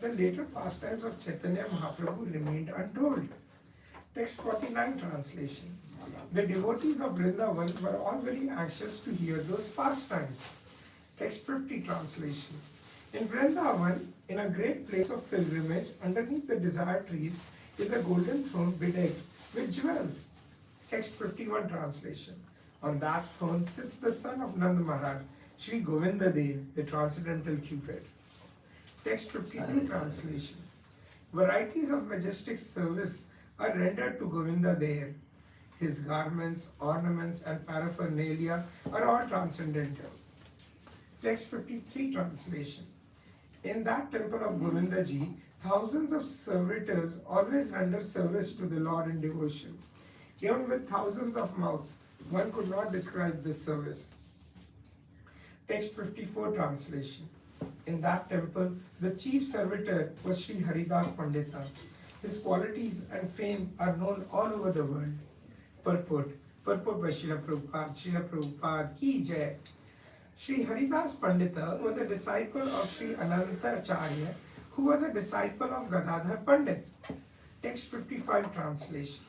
the later pastimes of Chaitanya Mahaprabhu remained untold. Text 49 translation. The devotees of Vrindavan were all very anxious to hear those pastimes. Text 50 translation. In Vrindavan, in a great place of pilgrimage, underneath the desire trees, is a golden throne bedecked with jewels. Text 51 translation. On that throne sits the son of Nand Maharaj, Sri Govinda Dev, the transcendental Cupid. Text 52 translation. Varieties of majestic service are rendered to Govinda there. His garments, ornaments, and paraphernalia are all transcendental. Text 53 translation. In that temple of Govindaji, thousands of servitors always render service to the Lord in devotion. Even with thousands of mouths, one could not describe this service. Text 54 translation. In that temple, the chief servitor was Sri Haridas Pandita. His qualities and fame are known all over the world. Purport by Srila Prabhupada Ki Jai. Sri Haridas Pandita was a disciple of Sri Ananta Acharya, who was a disciple of Gadadhar Pandit. Text 55 translation.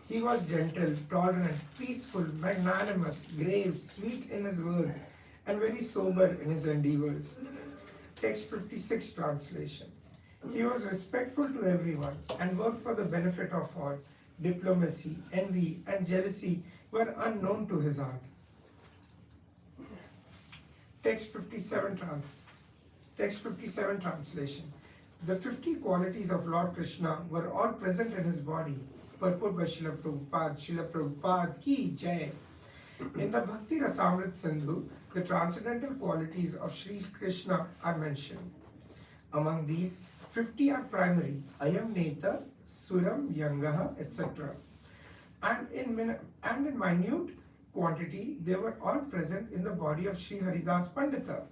He was gentle, tolerant, peaceful, magnanimous, grave, sweet in his words, and very sober in his endeavors. Text 56 translation. He was respectful to everyone and worked for the benefit of all. Diplomacy, envy, and jealousy were unknown to his heart. Text 57 translation. The 50 qualities of Lord Krishna were all present in his body. Purport by Srila Prabhupada Ki Jai. In the Bhakti Rasamrit Sindhu, the transcendental qualities of Sri Krishna are mentioned. Among these, 50 are primary, Ayam Neta, Suram, Yangaha, etc. And in minute quantity, they were all present in the body of Sri Haridas Pandita.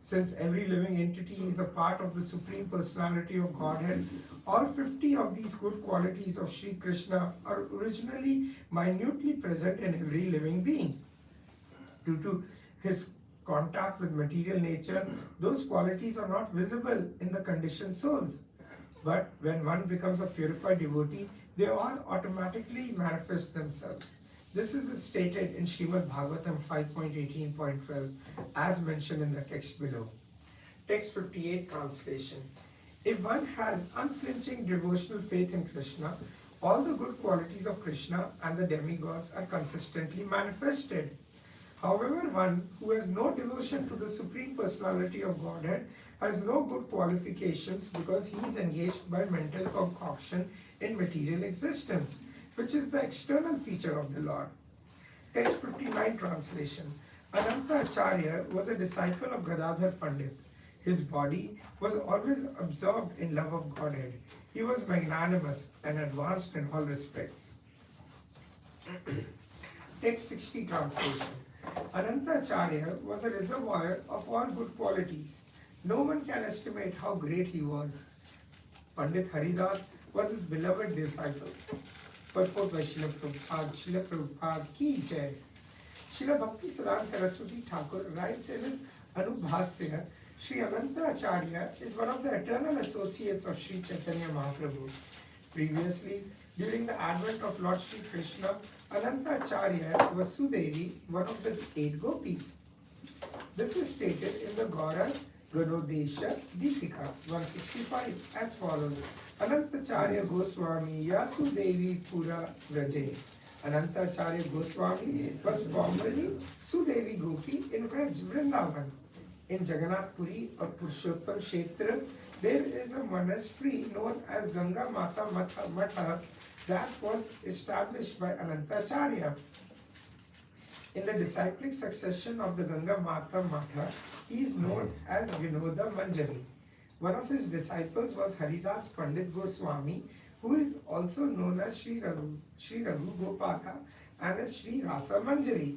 Since every living entity is a part of the Supreme Personality of Godhead, all 50 of these good qualities of Sri Krishna are originally minutely present in every living being. Due to his contact with material nature, those qualities are not visible in the conditioned souls. But when one becomes a purified devotee, they all automatically manifest themselves. This is stated in Srimad Bhagavatam 5.18.12 as mentioned in the text below. Text 58 translation. If one has unflinching devotional faith in Krishna, all the good qualities of Krishna and the demigods are consistently manifested. However, one who has no devotion to the Supreme Personality of Godhead has no good qualifications because he is engaged by mental concoction in material existence, which is the external feature of the Lord. Text 59 translation. Ananta Acharya was a disciple of Gadadhar Pandit. His body was always absorbed in love of Godhead. He was magnanimous and advanced in all respects. Text 60 translation. Ananta Acharya was a reservoir of all good qualities. No one can estimate how great he was. Pandit Haridas was his beloved disciple. Purport by Srila Prabhupada Ki Jai. Srila Bhakti Siddhanta Saraswati Thakur writes in his Anubhasya, Sri Ananta Acharya is one of the eternal associates of Sri Chaitanya Mahaprabhu. Previously, during the advent of Lord Sri Krishna, Ananta Acharya was Sudevi, one of the 8 gopis. This is stated in the Gaura Ganodesha Deepika 165 as follows. Anantacharya Goswami Yasudevi Pura Vraje. Anantacharya Goswami was formerly Sudevi Gopi in Vrindavan. In Jagannath Puri or Purushottam Kshetra, there is a monastery known as Ganga Mata Matha that was established by Anantacharya. In the disciplic succession of the Ganga Mata Matha, he is known as Vinoda Manjari. One of his disciples was Haridas Pandit Goswami, who is also known as Sri Raghu Gopala and as Sri Rasa Manjari.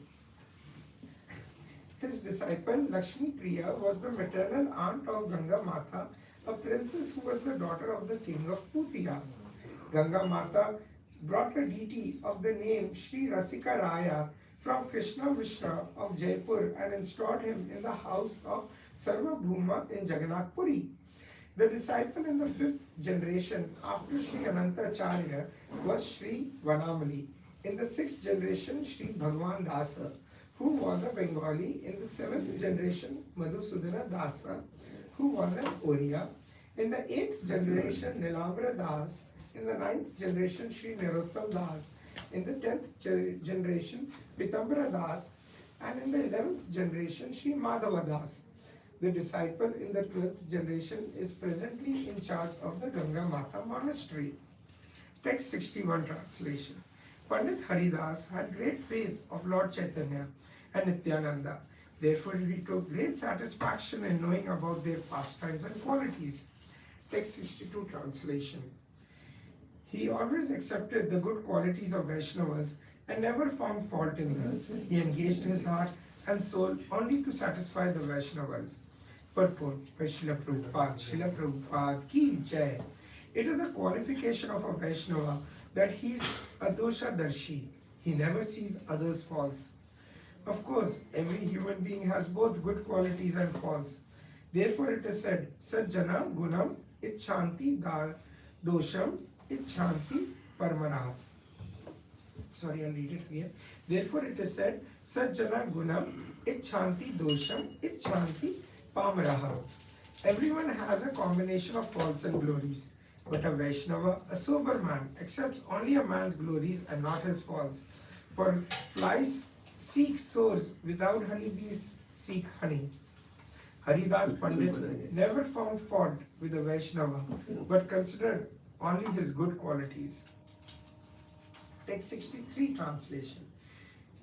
His disciple Lakshmi Priya was the maternal aunt of Ganga Mata, a princess who was the daughter of the king of Putia. Ganga Mata brought a deity of the name Sri Rasika Raya from Krishna Mishra of Jaipur and installed him in the house of Sarvabhuma in Jagannath Puri. The disciple in the fifth generation after Sri Anantacharya was Sri Vanamali. In the sixth generation, Sri Bhagwan Dasa, who was a Bengali. In the seventh generation, Madhusudana Dasa, who was an Oriya. In the eighth generation, Nilambara Das. In the ninth generation, Sri Narottam Das. In the 10th generation, Pitambara Das. And in the 11th generation, Sri Madhava Das. The disciple in the 12th generation is presently in charge of the Ganga Mata monastery. Text 61 translation. Pandit Haridas had great faith of Lord Chaitanya and Nityananda. Therefore, he took great satisfaction in knowing about their pastimes and qualities. Text 62 translation. He always accepted the good qualities of Vaishnavas and never found fault in them. He engaged his heart and soul only to satisfy the Vaishnavas. Purport by Srila Prabhupada ki jai. It is a qualification of a Vaishnava that he is a dosha darshi. He never sees others' faults. Of course, every human being has both good qualities and faults. Therefore, it is said, Sajjana gunam icchanti dosham icchanti parmanaha. Sorry, I'll read it again. Therefore, it is said, Sajjana gunam icchanti dosham icchanti pamaraha. Everyone has a combination of faults and glories. But a Vaishnava, a sober man, accepts only a man's glories and not his faults. For flies seek sores, without honeybees seek honey. Haridas Pandit never found fault with a Vaishnava, but considered only his good qualities. Text 63 translation.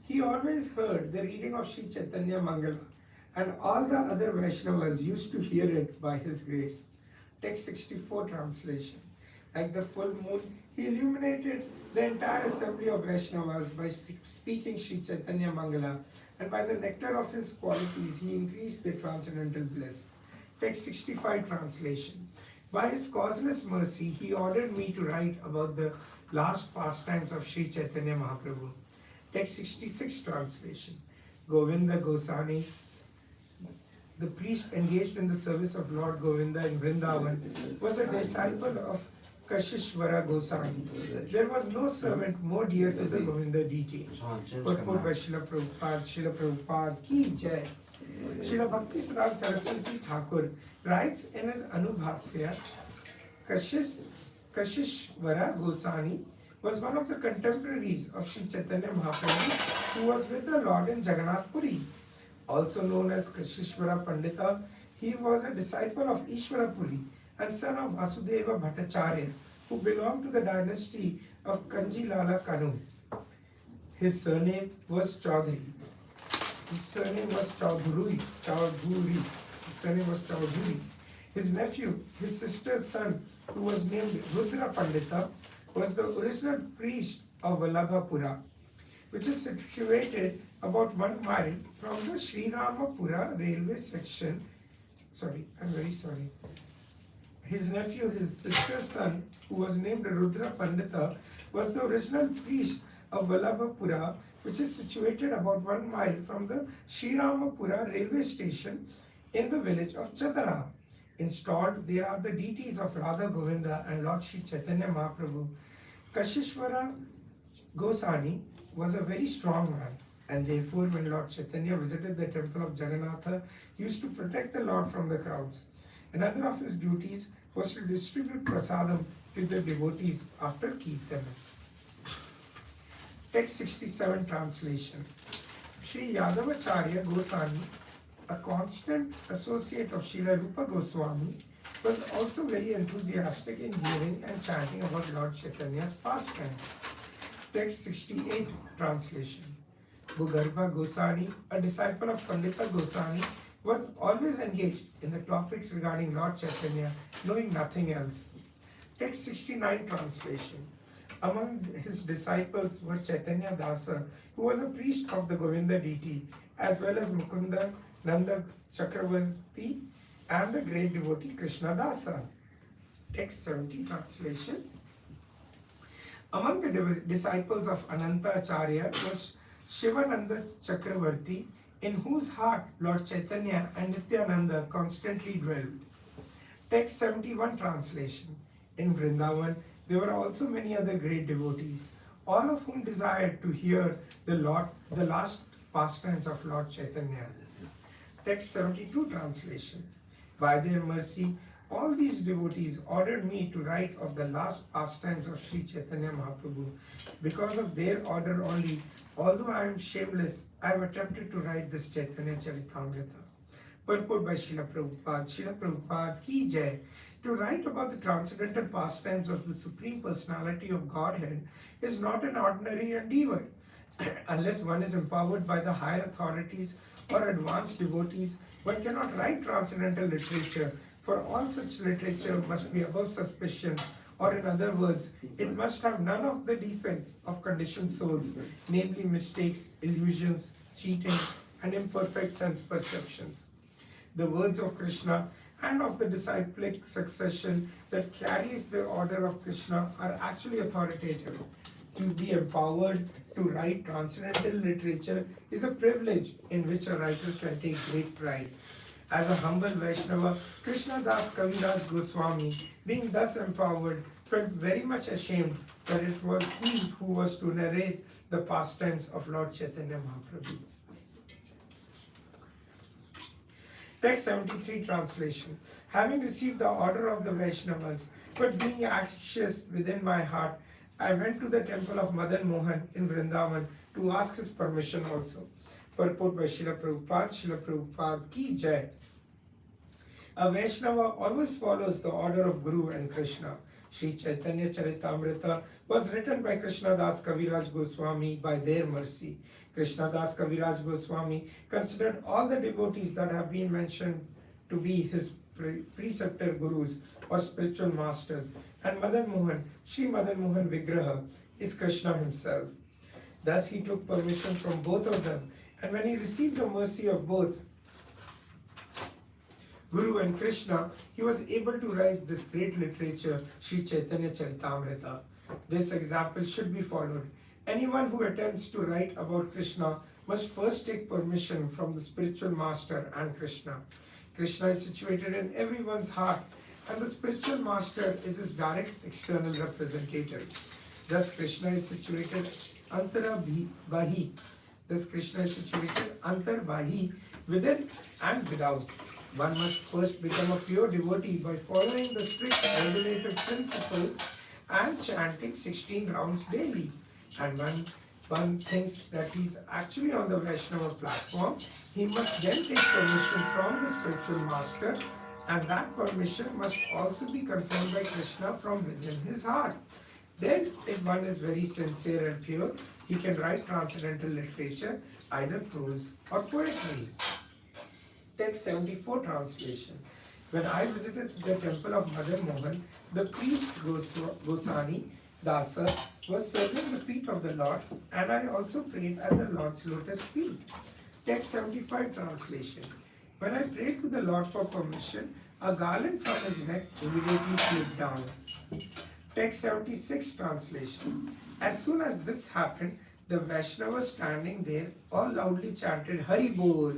He always heard the reading of Sri Chaitanya Mangala, and all the other Vaishnavas used to hear it by his grace. Text 64 translation. Like the full moon, he illuminated the entire assembly of Vaishnavas by speaking Sri Chaitanya Mangala, and by the nectar of his qualities, he increased their transcendental bliss. Text 65 translation. By his causeless mercy, he ordered me to write about the last pastimes of Sri Chaitanya Mahaprabhu. Text 66 translation. Govinda Goswami, the priest engaged in the service of Lord Govinda in Vrindavan, was a disciple of Kashishvara Goswami. There was no servant more dear to the Govinda deity. Purport by Srila Prabhupada ki jai. Srila Bhakti Siddhanta Saraswati Thakur writes in his Anubhasya, Kashishvara Goswami was one of the contemporaries of Sri Chaitanya Mahaprabhu, who was with the Lord in Jagannath Puri. Also known as Kashishvara Pandita, he was a disciple of Ishwarapuri and son of Vasudeva Bhattacharya, who belonged to the dynasty of Kanji Lala Kanu. His surname was Chaudhuri. His nephew, his sister's son, who was named Rudra Pandita, was the original priest of Vallabhapura, which is situated about 1 mile from the Sri Ramapura railway section. His nephew, his sister's son, who was named Rudra Pandita, was the original priest of Vallabhapura, which is situated about 1 mile from the Sri Ramapura railway station in the village of Chatara. Installed there are the deities of Radha Govinda and Lord Sri Chaitanya Mahaprabhu. Kashishvara Goswami was a very strong man, and therefore when Lord Chaitanya visited the temple of Jagannatha, he used to protect the Lord from the crowds. Another of his duties was to distribute prasadam to the devotees after Kirtan. Text 67 translation. Sri Yadavacharya Goswami, a constant associate of Srila Rupa Goswami, was also very enthusiastic in hearing and chanting about Lord Chaitanya's pastime. Text 68 translation. Bhugarbha Goswami, a disciple of Pandita Goswami, was always engaged in the topics regarding Lord Chaitanya, knowing nothing else. Text 69 translation. Among his disciples were Chaitanya Dasa, who was a priest of the Govinda deity, as well as Mukunda Nanda Chakravarti and the great devotee Krishna Dasa. Text 70 translation. Among the disciples of Ananta Acharya was Shivananda Chakravarti, in whose heart Lord Chaitanya and Nityananda constantly dwelled. Text 71 translation. In Vrindavan, there were also many other great devotees, all of whom desired to hear the last pastimes of Lord Chaitanya. Text 72 translation. By their mercy, all these devotees ordered me to write of the last pastimes of Sri Chaitanya Mahaprabhu. Because of their order only, although I am shameless, I have attempted to write this Chaitanya Charitamrita. Purport by Srila Prabhupada. Srila Prabhupada ki jai. To write about the transcendental pastimes of the Supreme Personality of Godhead is not an ordinary endeavor. Unless one is empowered by the higher authorities or advanced devotees, one cannot write transcendental literature, for all such literature must be above suspicion, or in other words, it must have none of the defects of conditioned souls, namely mistakes, illusions, cheating, and imperfect sense perceptions. The words of Krishna and of the disciplic succession that carries the order of Krishna are actually authoritative. To be empowered to write transcendental literature is a privilege in which a writer can take great pride. As a humble Vaishnava, Krishna Das Kaviraj Goswami, being thus empowered, felt very much ashamed that it was he who was to narrate the pastimes of Lord Chaitanya Mahaprabhu. Text 73 translation. Having received the order of the Vaishnavas, but being anxious within my heart, I went to the temple of Madan Mohan in Vrindavan to ask his permission also. Purport by Srila Prabhupada ki jai. A Vaishnava always follows the order of Guru and Krishna. Sri Chaitanya Charitamrita was written by Krishna Das Kaviraj Goswami by their mercy. Krishna Das Kaviraj Goswami considered all the devotees that have been mentioned to be his preceptor gurus or spiritual masters, and Madan Mohan, Sri Madan Mohan Vigraha, is Krishna himself. Thus he took permission from both of them, and when he received the mercy of both Guru and Krishna, he was able to write this great literature, Sri Chaitanya Charitamrita. This example should be followed. Anyone who attempts to write about Krishna must first take permission from the spiritual master and Krishna. Krishna is situated in everyone's heart, and the spiritual master is his direct external representative. Thus Krishna is situated Antarbhahi. Antarbhahi, within and without. One must first become a pure devotee by following the strict regulative principles and chanting 16 rounds daily. And when one thinks that he's actually on the Vaishnava platform, he must then take permission from the spiritual master, and that permission must also be confirmed by Krishna from within his heart. Then, if one is very sincere and pure, he can write transcendental literature, either prose or poetry. Text 74 translation. When I visited the temple of Madan Mohan, the priest Gosani Dasa was serving the feet of the Lord, and I also prayed at the Lord's lotus feet. Text 75 translation. When I prayed to the Lord for permission, a garland from his neck immediately slipped down. Text 76 translation. As soon as this happened, the Vaishnava standing there all loudly chanted Hari Bol,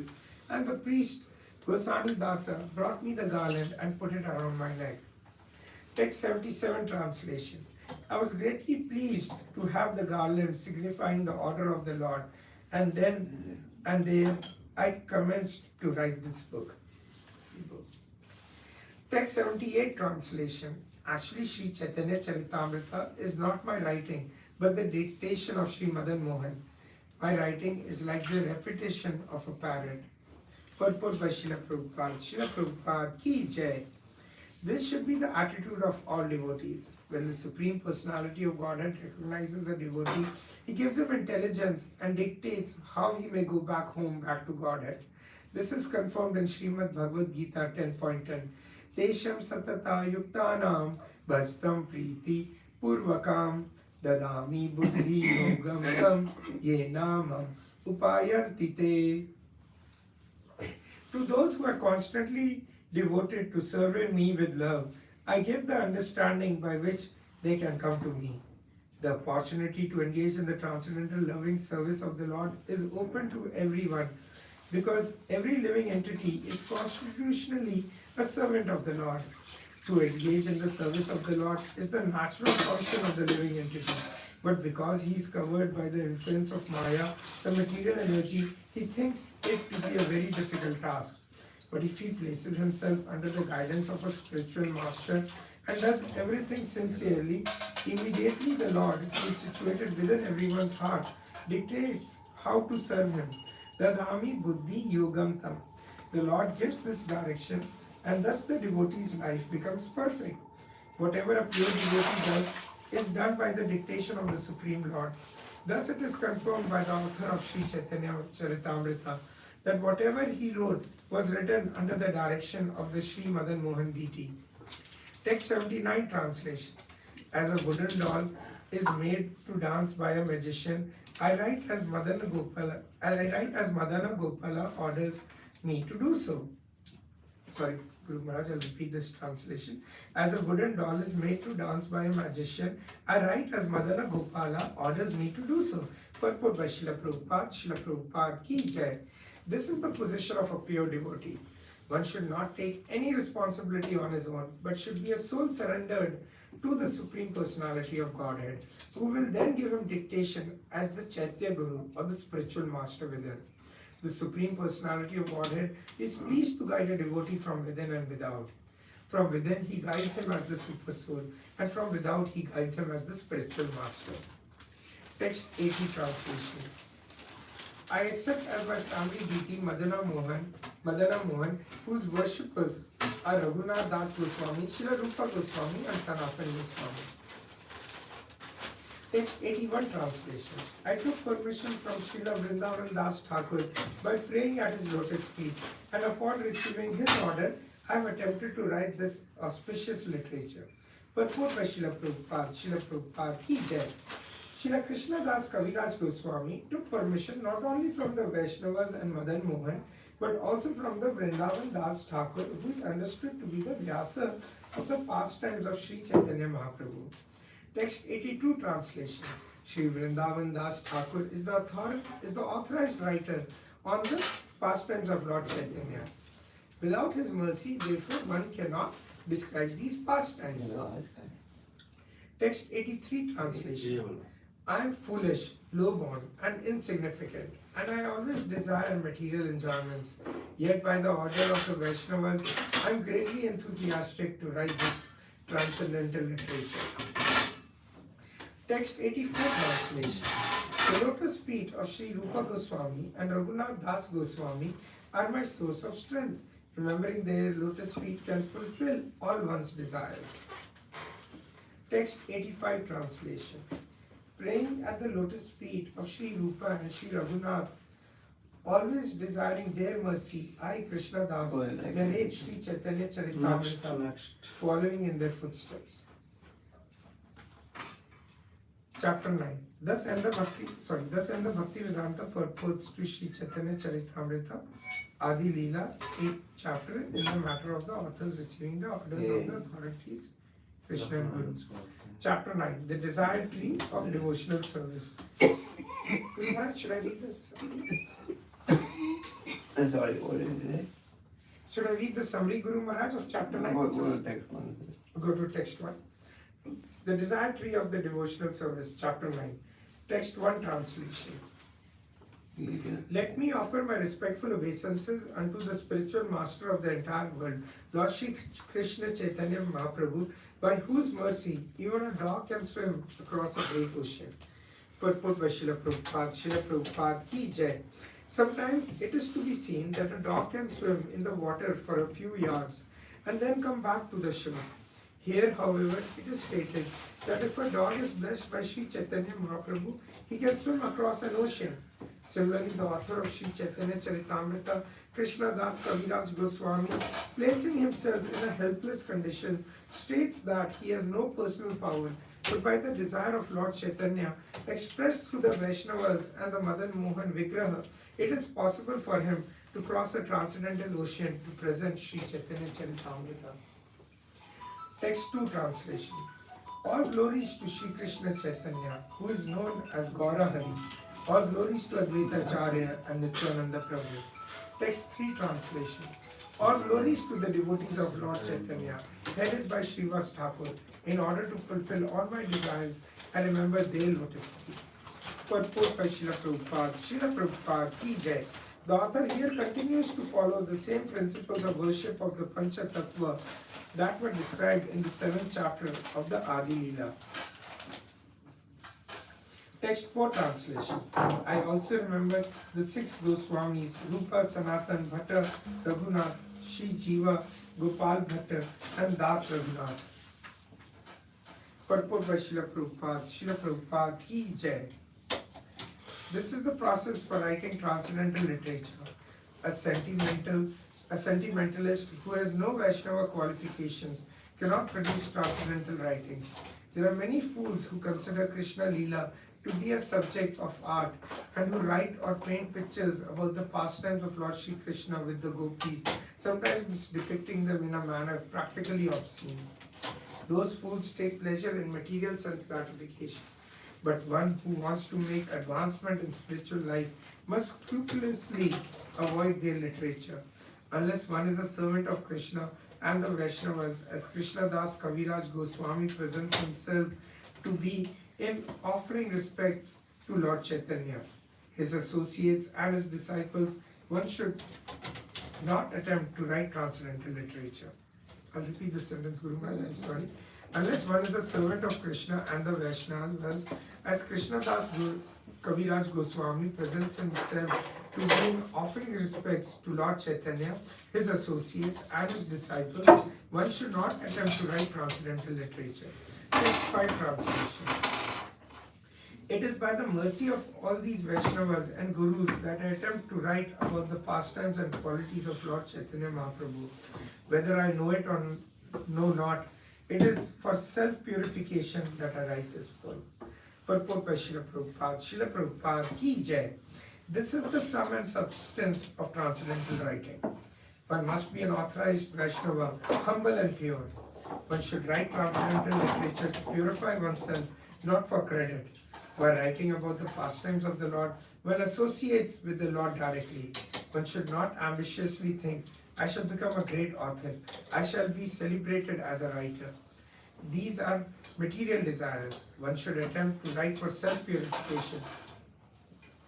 and the priest Gosani Dasa brought me the garland and put it around my neck. Text 77 translation. I was greatly pleased to have the garland signifying the order of the Lord, and there I commenced to write this book. Text 78 translation. Actually, Sri Chaitanya Charitamrita is not my writing, but the dictation of Sri Madan Mohan. My writing is like the repetition of a parrot. Purport by Srila Prabhupada. Srila Prabhupada ki jai. This should be the attitude of all devotees. When the Supreme Personality of Godhead recognizes a devotee, he gives him intelligence and dictates how he may go back home, back to Godhead. This is confirmed in Srimad Bhagavad Gita 10.10. Tesham satata yuktanam bhajtam priti purvakam dadami buddhi yogam tam ye namam upayartite. To those who are constantly devoted to serving me with love, I give the understanding by which they can come to me. The opportunity to engage in the transcendental loving service of the Lord is open to everyone, because every living entity is constitutionally a servant of the Lord. To engage in the service of the Lord is the natural function of the living entity. But because he is covered by the influence of Maya, the material energy, he thinks it to be a very difficult task. But if he places himself under the guidance of a spiritual master and does everything sincerely, immediately the Lord, who is situated within everyone's heart, dictates how to serve him. Dadami Buddhi Yogam Tam. The Lord gives this direction, and thus the devotee's life becomes perfect. Whatever a pure devotee does is done by the dictation of the Supreme Lord. Thus it is confirmed by the author of Sri Chaitanya Charitamrita that whatever he wrote was written under the direction of the Sri Madan Mohan deity. Text 79 translation. As a wooden doll is made to dance by a magician, I write as Madana Gopala orders me to do so. Sorry, Guru Maharaj, I'll repeat this translation. As a wooden doll is made to dance by a magician, I write as Madana Gopala orders me to do so. Purport by Srila Prabhupada ki jai. This is the position of a pure devotee. One should not take any responsibility on his own, but should be a soul surrendered to the Supreme Personality of Godhead, who will then give him dictation as the Chaitya Guru or the spiritual master within. The Supreme Personality of Godhead is pleased to guide a devotee from within and without. From within, he guides him as the Super Soul, and from without, he guides him as the spiritual master. Text 80 translation. I accept as my family deity Madana Mohan, whose worshippers are Raghunath Das Goswami, Srila Rupa Goswami, and Sanatan Goswami. Text 81 translation. I took permission from Srila Vrindavan Das Thakur by praying at his lotus feet, and upon receiving his order, I have attempted to write this auspicious literature. Purport by Srila Prabhupada ki jai. Srila Krishna Das Kaviraj Goswami took permission not only from the Vaishnavas and Madan Mohan, but also from the Vrindavan Das Thakur, who is understood to be the Vyasa of the pastimes of Sri Chaitanya Mahaprabhu. Text 82 translation. Sri Vrindavan Das Thakur is the authorized writer on the pastimes of Lord Chaitanya. Without his mercy, therefore, one cannot describe these pastimes. Text 83 translation. I am foolish, low-born, and insignificant, and I always desire material enjoyments. Yet by the order of the Vaishnavas, I am greatly enthusiastic to write this transcendental literature. Text 84 translation. The lotus feet of Sri Rupa Goswami and Raghunath Das Goswami are my source of strength. Remembering their lotus feet can fulfill all one's desires. Text 85 translation. Praying at the lotus feet of Sri Rupa and Sri Raghunath, always desiring their mercy, I, Krishna Das, narrate Sri Chaitanya Charitamrita, following in their footsteps. Chapter 9. Thus end the Bhakti Vedanta purports to Sri Chaitanya Charitamrita, Adi Leela, 8th chapter, in the matter of the authors receiving the orders of the authorities, Krishna and Guru. Chapter 9. The desired tree of devotional service. Guru Maharaj, should I read this? Sorry, what is it? Should I read the summary, Guru Maharaj, of chapter 9? Go to text 1. Go to text 1. The desired tree of the devotional service, chapter 9. Text 1 translation. Let me offer my respectful obeisances unto the spiritual master of the entire world, Lord Shri Krishna Chaitanya Mahaprabhu, by whose mercy even a dog can swim across a great ocean. Purport by Srila Prabhupada ki jai. Sometimes it is to be seen that a dog can swim in the water for a few yards and then come back to the shore. Here, however, it is stated that if a dog is blessed by Sri Chaitanya Mahaprabhu, he can swim across an ocean. Similarly, the author of Sri Chaitanya Charitamrita, Krishna Das Kaviraj Goswami, placing himself in a helpless condition, states that he has no personal power, but by the desire of Lord Chaitanya, expressed through the Vaishnavas and the Madan Mohan Vigraha, it is possible for him to cross a transcendental ocean to present Sri Chaitanya Charitamrita. Text 2 translation. All glories to Sri Krishna Chaitanya, who is known as Gaura Hari. All glories to Advaita Acharya and Nityananda Prabhu. Text 3 translation. All glories to the devotees of Lord Chaitanya, headed by Srivas Thakur, in order to fulfill all my desires and remember their lotus feet. Purport by Srila Prabhupada. Srila Prabhupada ki jai. The author here continues to follow the same principles of worship of the Pancha Tattva that were described in the 7th chapter of the Adi Leela. Text 4 translation. I also remember the 6 Goswamis, Rupa, Sanatan, Bhatta, Raghunath, Sri Jiva, Gopal Bhatta, and Das Raghunath. Purport by Srila Prabhupada. Srila Prabhupada ki jai. This is the process for writing transcendental literature. A sentimentalist who has no Vaishnava qualifications cannot produce transcendental writings. There are many fools who consider Krishna Leela to be a subject of art and who write or paint pictures about the pastimes of Lord Sri Krishna with the gopis, sometimes depicting them in a manner practically obscene. Those fools take pleasure in material sense gratification. But one who wants to make advancement in spiritual life must scrupulously avoid their literature. Unless one is a servant of Krishna and the Vaishnavas, as Krishna Das Kaviraj Goswami presents himself to be in offering respects to Lord Chaitanya, his associates and his disciples, one should not attempt to write transcendental literature. I'll repeat the sentence, Guru Maharaj, I'm sorry. Unless one is a servant of Krishna and the Vaishnavas, as Krishna Das Kaviraj Goswami presents himself to be offering respects to Lord Chaitanya, his associates and his disciples, one should not attempt to write transcendental literature. Text 5 translation. It is by the mercy of all these Vaishnavas and Gurus that I attempt to write about the pastimes and qualities of Lord Chaitanya Mahaprabhu. Whether I know it or know not, it is for self-purification that I write this poem. Purport by Srila Prabhupada. Srila Prabhupada ki jai. This is the sum and substance of transcendental writing. One must be an authorized Vaishnava, humble and pure. One should write transcendental literature to purify oneself, not for credit. While writing about the pastimes of the Lord, one associates with the Lord directly. One should not ambitiously think, I shall become a great author. I shall be celebrated as a writer. These are material desires. One should attempt to write for self-purification.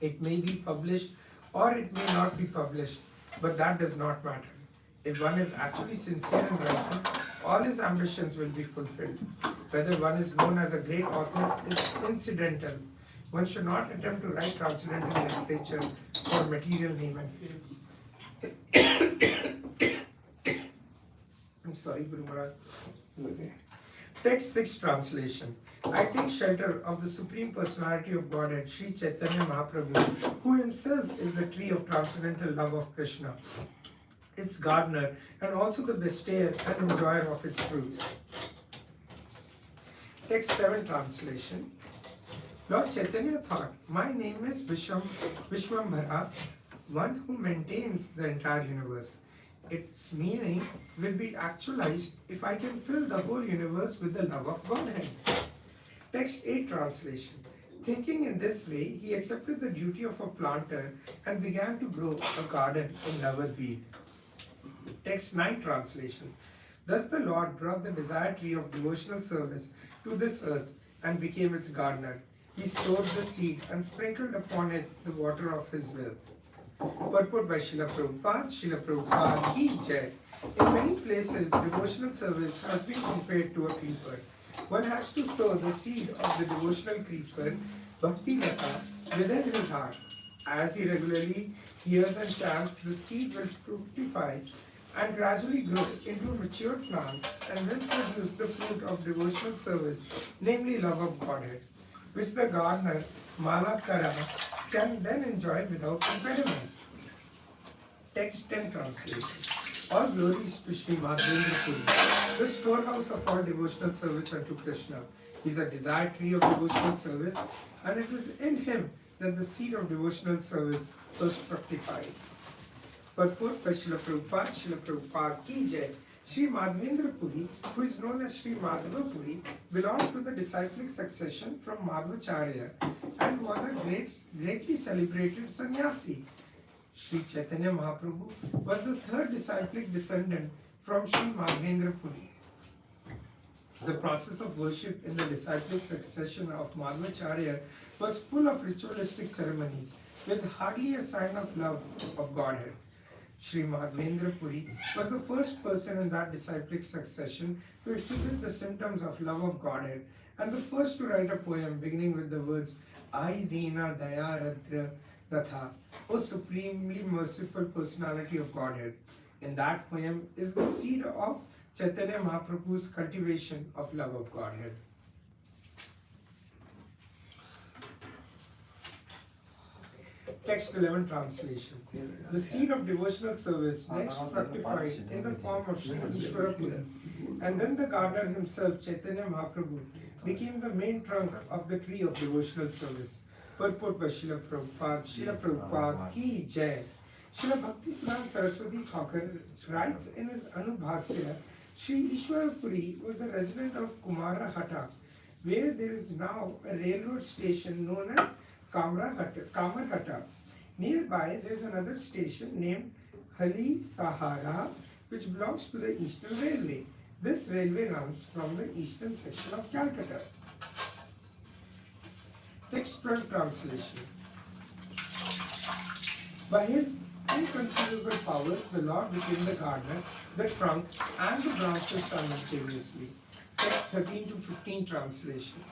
It may be published or it may not be published, but that does not matter. If one is actually sincere in writing, all his ambitions will be fulfilled. Whether one is known as a great author is incidental. One should not attempt to write transcendental literature for material name and fame. I'm sorry, Guru Maharaj. Okay. Text 6 translation. I take shelter of the Supreme Personality of Godhead, Sri Chaitanya Mahaprabhu, who himself is the tree of transcendental love of Krishna, its gardener, and also the bestayer and enjoyer of its fruits. Text 7 translation. Lord Chaitanya thought, my name is Vishwambhara, one who maintains the entire universe. Its meaning will be actualized if I can fill the whole universe with the love of Godhead. Text 8 translation. Thinking in this way, he accepted the duty of a planter and began to grow a garden in Navadvip. Text 9 translation. Thus the Lord brought the desired tree of devotional service to this earth and became its gardener. He sowed the seed and sprinkled upon it the water of his will. Purport by Srila Prabhupada. Srila Prabhupada ki jai. In many places, devotional service has been compared to a creeper. One has to sow the seed of the devotional creeper, Bhakti Lata, within his heart. As he regularly hears and chants, the seed will fructify and gradually grow into a mature plant and will produce the fruit of devotional service, namely love of Godhead, which the gardener, Malakara, can then enjoy without impediments. Text 10 translation. All glories to Sri Madhavendra Puri, the storehouse of all devotional service unto Krishna. He is a desired tree of devotional service, and it is in him that the seed of devotional service first fructified. Purport by Srila Prabhupada ki jai. Sri Madhavendra Puri, who is known as Sri Madhava Puri, belonged to the disciplic succession from Madhvacharya and was a greatly celebrated sannyasi. Sri Chaitanya Mahaprabhu was the third disciplic descendant from Sri Madhvendra Puri. The process of worship in the disciplic succession of Madhvacharya was full of ritualistic ceremonies with hardly a sign of love of Godhead. Sri Madhvendra Puri was the first person in that disciplic succession to exhibit the symptoms of love of Godhead and the first to write a poem beginning with the words Ai Dena Daya Radra Natha, O supremely merciful personality of Godhead. In that poem is the seed of Chaitanya Mahaprabhu's cultivation of love of Godhead. Text 11 translation. The seed of devotional service next fructified in the form of Sri Ishwarapura, and then the gardener himself, Chaitanya Mahaprabhu, became the main trunk of the tree of devotional service. Purport by Srila Prabhupada, Srila Prabhupada ki jai. Srila Bhaktisiddhanta Saraswati Thakur writes in his Anubhasya, Sri Ishwarapuri was a resident of Kumarahata, where there is now a railroad station known as Kamarhata. Nearby there is another station named Hali Sahara, which belongs to the Eastern Railway. This railway runs from the eastern section of Calcutta. Text 12 translation. By his inconceivable powers, the Lord became the gardener, the trunk, and the branches simultaneously. Text 13 to 15 translation.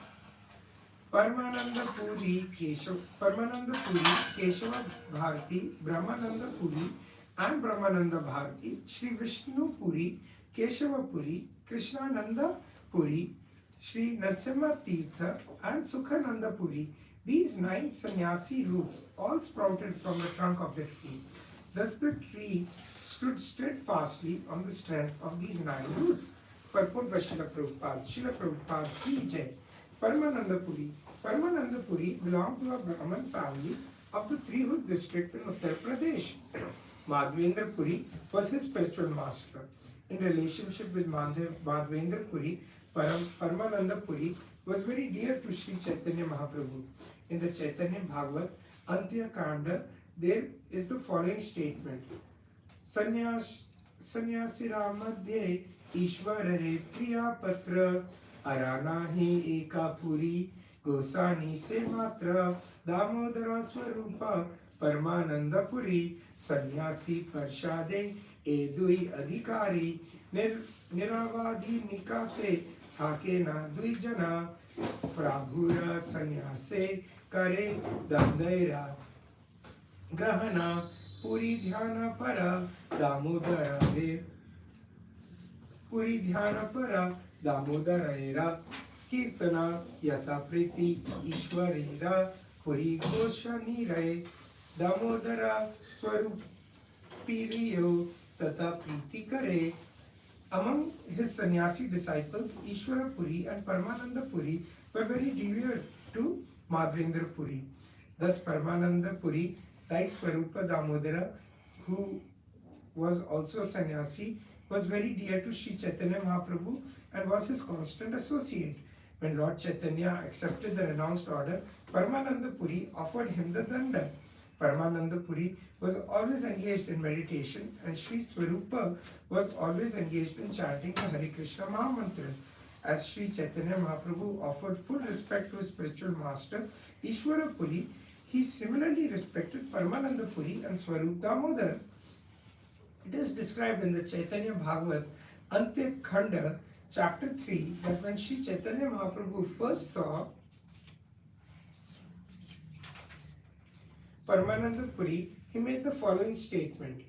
Paramananda Puri, Keshava Bharati, Brahmananda Puri, and Brahmananda Bharati, Sri Vishnu Puri, Keshava Puri, Krishnananda Puri, Sri Narsimha Tirtha, and Sukhananda Puri. These 9 sannyasi roots all sprouted from the trunk of the tree. Thus the tree stood steadfastly on the strength of these 9 roots. Purport by Srila Prabhupada. Srila Prabhupada ki jai. Paramananda Puri. Paramananda Puri belonged to a Brahmin family of the Trihut district in Uttar Pradesh. Madhvendra Puri was his spiritual master. In relationship with Madhvendra Puri, Paramananda Puri was very dear to Sri Chaitanya Mahaprabhu. In the Chaitanya Bhagavat, Antya Kanda, there is the following statement. Sannyasi Ramadhye Ishwarare Priya Patra Aranahi Eka Puri Gosani Se Matra Damodara Swarupa Paramananda Puri Sannyasi Parshade Edui Adhikari Niravadi Nikate Thakena Dvijana Prabhura Sannyase Kare Dandaira Grahana Puri Dhyana Para Damodara Re Puri Dhyana Para Damodara Era Kirtana Yata Priti Ishwarera Puri Goshani Rai Damodara Swarupiriyo Tata Priti Kare. Among his sannyasi disciples, Ishwara Puri and Paramananda Puri were very dear to Madhvendra Puri. Thus, Paramananda Puri, like Swarupa Damodara, who was also a sannyasi, was very dear to Sri Chaitanya Mahaprabhu and was his constant associate. When Lord Chaitanya accepted the renounced order, Paramananda Puri offered him the danda. Paramananda Puri was always engaged in meditation, and Sri Swarupa was always engaged in chanting the Hare Krishna Mahamantra. As Sri Chaitanya Mahaprabhu offered full respect to his spiritual master, Ishwara Puri, he similarly respected Paramananda Puri and Swarup Damodara. It is described in the Chaitanya Bhagavat, Antya Khanda, chapter 3, that when Sri Chaitanya Mahaprabhu first saw Paramananda Puri, he made the following statement.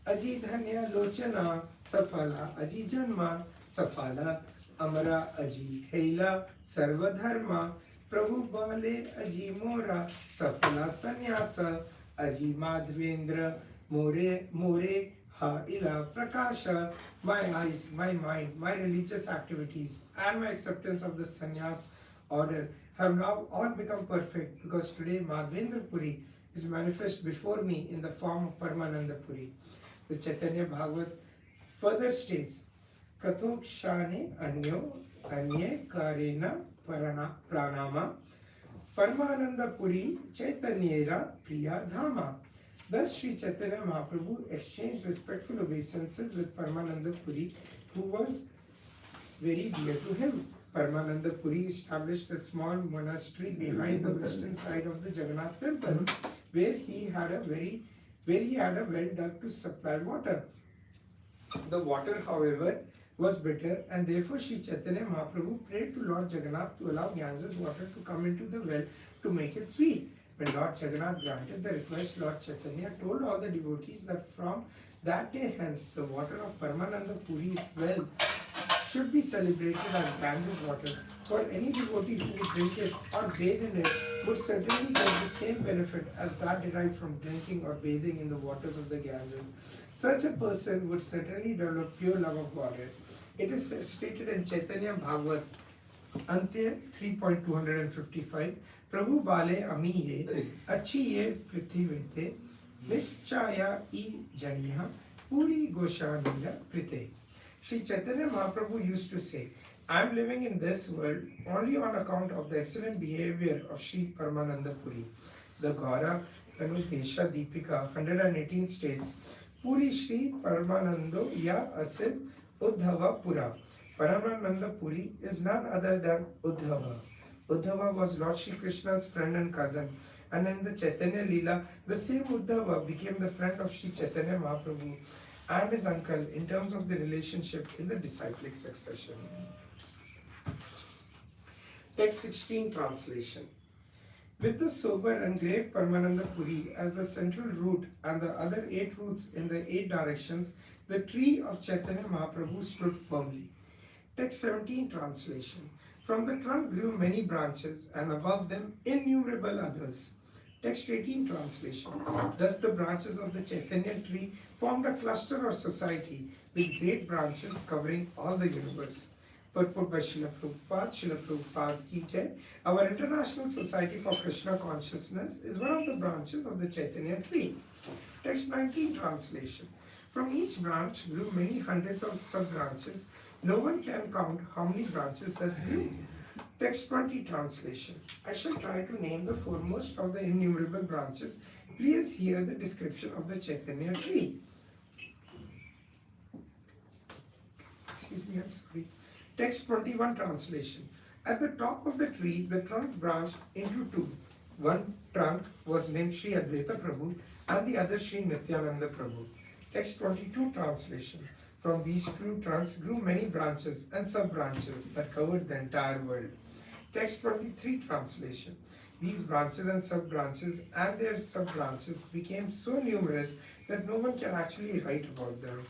Aji dhanya lochana safala, aji janma safala, amara aji heila sarvadharma, prabhu bale aji mora safala sannyasa, aji madhvendra more ha ila prakasha. My eyes, my mind, my religious activities and my acceptance of the sannyas order have now all become perfect because today Madhvendra Puri is manifest before me in the form of Paramananda Puri. The Chaitanya Bhagavat further states, Kathok Shane Anye Karena Pranama Paramananda Puri Chaitanyera Priya Dhama. Thus, Sri Chaitanya Mahaprabhu exchanged respectful obeisances with Paramananda Puri, who was very dear to him. Paramananda Puri established a small monastery behind the western side of the Jagannath temple, where he had a well dug to supply water. The water, however, was bitter, and therefore Sri Chaitanya Mahaprabhu prayed to Lord Jagannath to allow Ganges water to come into the well to make it sweet. When Lord Jagannath granted the request, Lord Chaitanya told all the devotees that from that day hence the water of Paramananda Puri's well should be celebrated as Ganges water, for any devotee who would drink it or bathe in it would certainly get the same benefit as that derived from drinking or bathing in the waters of the Ganges. Such a person would certainly develop pure love of Godhead. It is stated in Chaitanya Bhagavat, Antya 3.255, Prabhu Bale Ami Ye, Achi Ye Prithivete, Nischaya I Janiha, Puri Goshanila Prite. Sri Chaitanya Mahaprabhu used to say, I am living in this world only on account of the excellent behavior of Sri Paramananda Puri. The Gaura Anudesha Deepika 118 states, Puri Sri Paramanando Ya Asid Uddhava Pura. Paramananda Puri is none other than Uddhava. Uddhava was Lord Shri Krishna's friend and cousin, and in the Chaitanya Leela, the same Uddhava became the friend of Sri Chaitanya Mahaprabhu and his uncle in terms of the relationship in the disciplic succession. Text 16 translation. With the sober and grave Paramananda Puri as the central root and the other 8 roots in the 8 directions, the tree of Chaitanya Mahaprabhu stood firmly. Text 17 translation. From the trunk grew many branches, and above them innumerable others. Text 18 translation. Thus the branches of the Chaitanya tree formed a cluster or society with great branches covering all the universe. Purport by Srila Prabhupada Ki Jai. Our International Society for Krishna Consciousness is one of the branches of the Chaitanya tree. Text 19 translation. From each branch grew many hundreds of sub-branches. No one can count how many branches thus grew. Text 20 translation. I shall try to name the foremost of the innumerable branches. Please hear the description of the Chaitanya tree. Excuse me, I'm sorry. Text 21 translation. At the top of the tree, the trunk branched into 2. One trunk was named Sri Advaita Prabhu and the other Sri Nityananda Prabhu. Text 22 translation. From these 2 trunks grew many branches and sub-branches that covered the entire world. Text 23 translation. These branches and sub-branches and their sub-branches became so numerous that no one can actually write about them.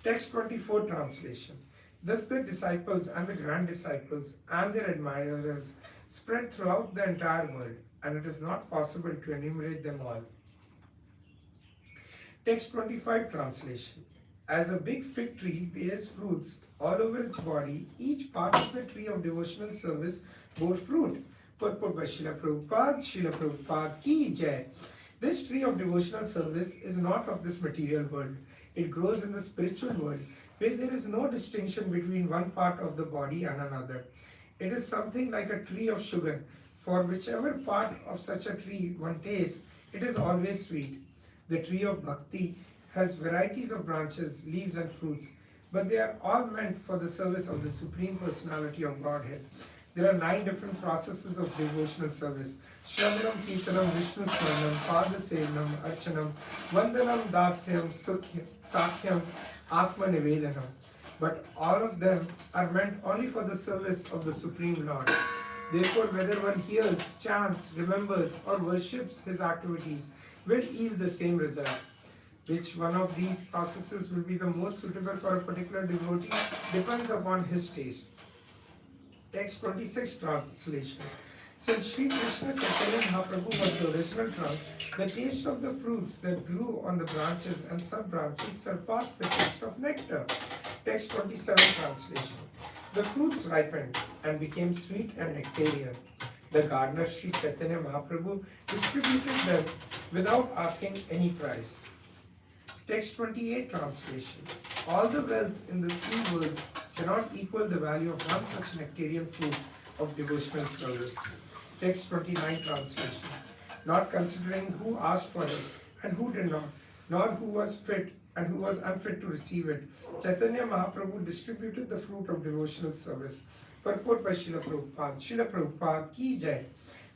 Text 24 translation. Thus the disciples and the grand disciples and their admirers spread throughout the entire world, and it is not possible to enumerate them all. Text 25 translation. As a big fig tree bears fruits all over its body, each part of the tree of devotional service bore fruit. Purport by Srila Prabhupada Ki Jai. This tree of devotional service is not of this material world. It grows in the spiritual world, where there is no distinction between one part of the body and another. It is something like a tree of sugar. For whichever part of such a tree one tastes, it is always sweet. The tree of bhakti has varieties of branches, leaves and fruits, but they are all meant for the service of the Supreme Personality of Godhead. There are 9 different processes of devotional service. Shravanam, Kirtanam, Vishnu Smaranam, Padasevanam, Archanam, Vandanam, Dasyam, Sakhyam, Atma Nivedanam. But all of them are meant only for the service of the Supreme Lord. Therefore, whether one hears, chants, remembers, or worships his activities will yield the same result. Which one of these processes will be the most suitable for a particular devotee depends upon his taste. Text 26 translation. Since Sri Krishna Chaitanya Mahaprabhu was the original trunk, the taste of the fruits that grew on the branches and sub-branches surpassed the taste of nectar. Text 27 translation. The fruits ripened and became sweet and nectarian. The gardener Sri Chaitanya Mahaprabhu distributed them without asking any price. Text 28 translation. All the wealth in the 3 worlds cannot equal the value of one such nectarian fruit of devotional service. Text 29 translation. Not considering who asked for it, and who did not, nor who was fit and who was unfit to receive it. Chaitanya Mahaprabhu distributed the fruit of devotional service. Purport by Srila Prabhupada. Srila Prabhupada Ki Jai.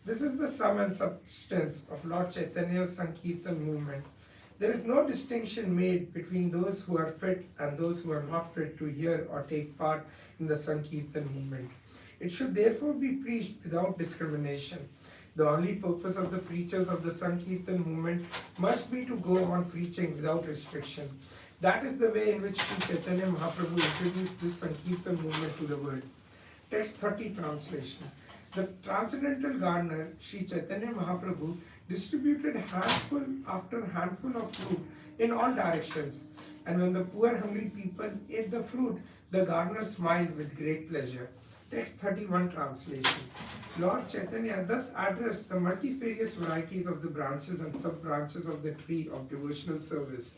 This is the sum and substance of Lord Chaitanya's Sankirtan movement. There is no distinction made between those who are fit and those who are not fit to hear or take part in the Sankirtan movement. It should therefore be preached without discrimination. The only purpose of the preachers of the Sankirtan movement must be to go on preaching without restriction. That is the way in which Sri Chaitanya Mahaprabhu introduced this Sankirtan movement to the world. Text 30 translation. The transcendental gardener, Sri Chaitanya Mahaprabhu, distributed handful after handful of fruit in all directions. And when the poor hungry people ate the fruit, the gardener smiled with great pleasure. Text 31 translation. Lord Chaitanya thus addressed the multifarious varieties of the branches and sub-branches of the tree of devotional service.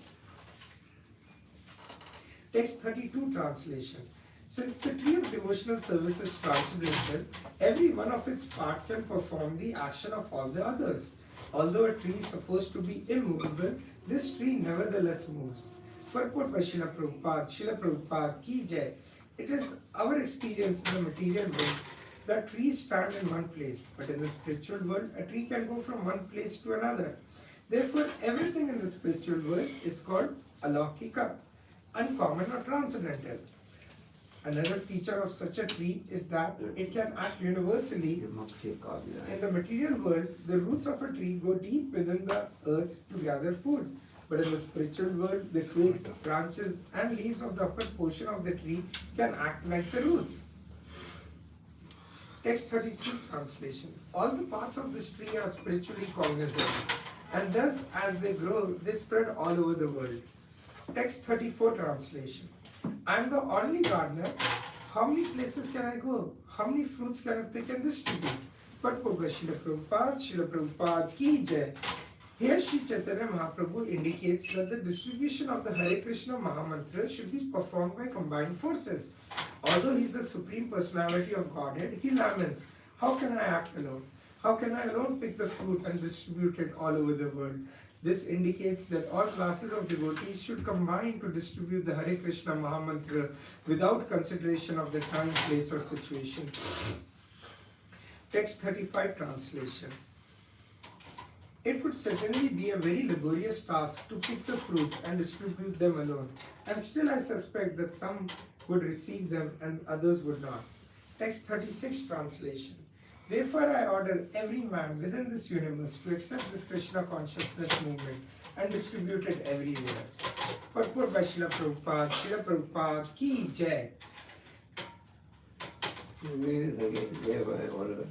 Text 32 translation. Since the tree of devotional service is transcendental, every one of its parts can perform the action of all the others. Although a tree is supposed to be immovable, this tree nevertheless moves. Purport by Srila Prabhupada Ki Jai. It is our experience in the material world that trees stand in one place, but in the spiritual world, a tree can go from one place to another. Therefore, everything in the spiritual world is called alaukika, uncommon or transcendental. Another feature of such a tree is that it can act universally. In the material world, the roots of a tree go deep within the earth to gather food. But in the spiritual world, the twigs, branches, and leaves of the upper portion of the tree can act like the roots. Text 33 translation. All the parts of this tree are spiritually cognizant, and thus, as they grow, they spread all over the world. Text 34 translation. I am the only gardener. How many places can I go? How many fruits can I pick and distribute? Purport by Srila Prabhupada Ki Jai. Here Sri Chaitanya Mahaprabhu indicates that the distribution of the Hare Krishna Mahamantra should be performed by combined forces. Although he is the Supreme Personality of Godhead, he laments, how can I act alone? How can I alone pick the fruit and distribute it all over the world? This indicates that all classes of devotees should combine to distribute the Hare Krishna Mahamantra without consideration of the time, place or situation. Text 35 translation. It would certainly be a very laborious task to pick the fruits and distribute them alone, and still I suspect that some would receive them and others would not. Text 36 translation. Therefore I order every man within this universe to accept this Krishna consciousness movement and distribute it everywhere. Purport by Srila Prabhupada Ki Jai. Read it again. Hereby order.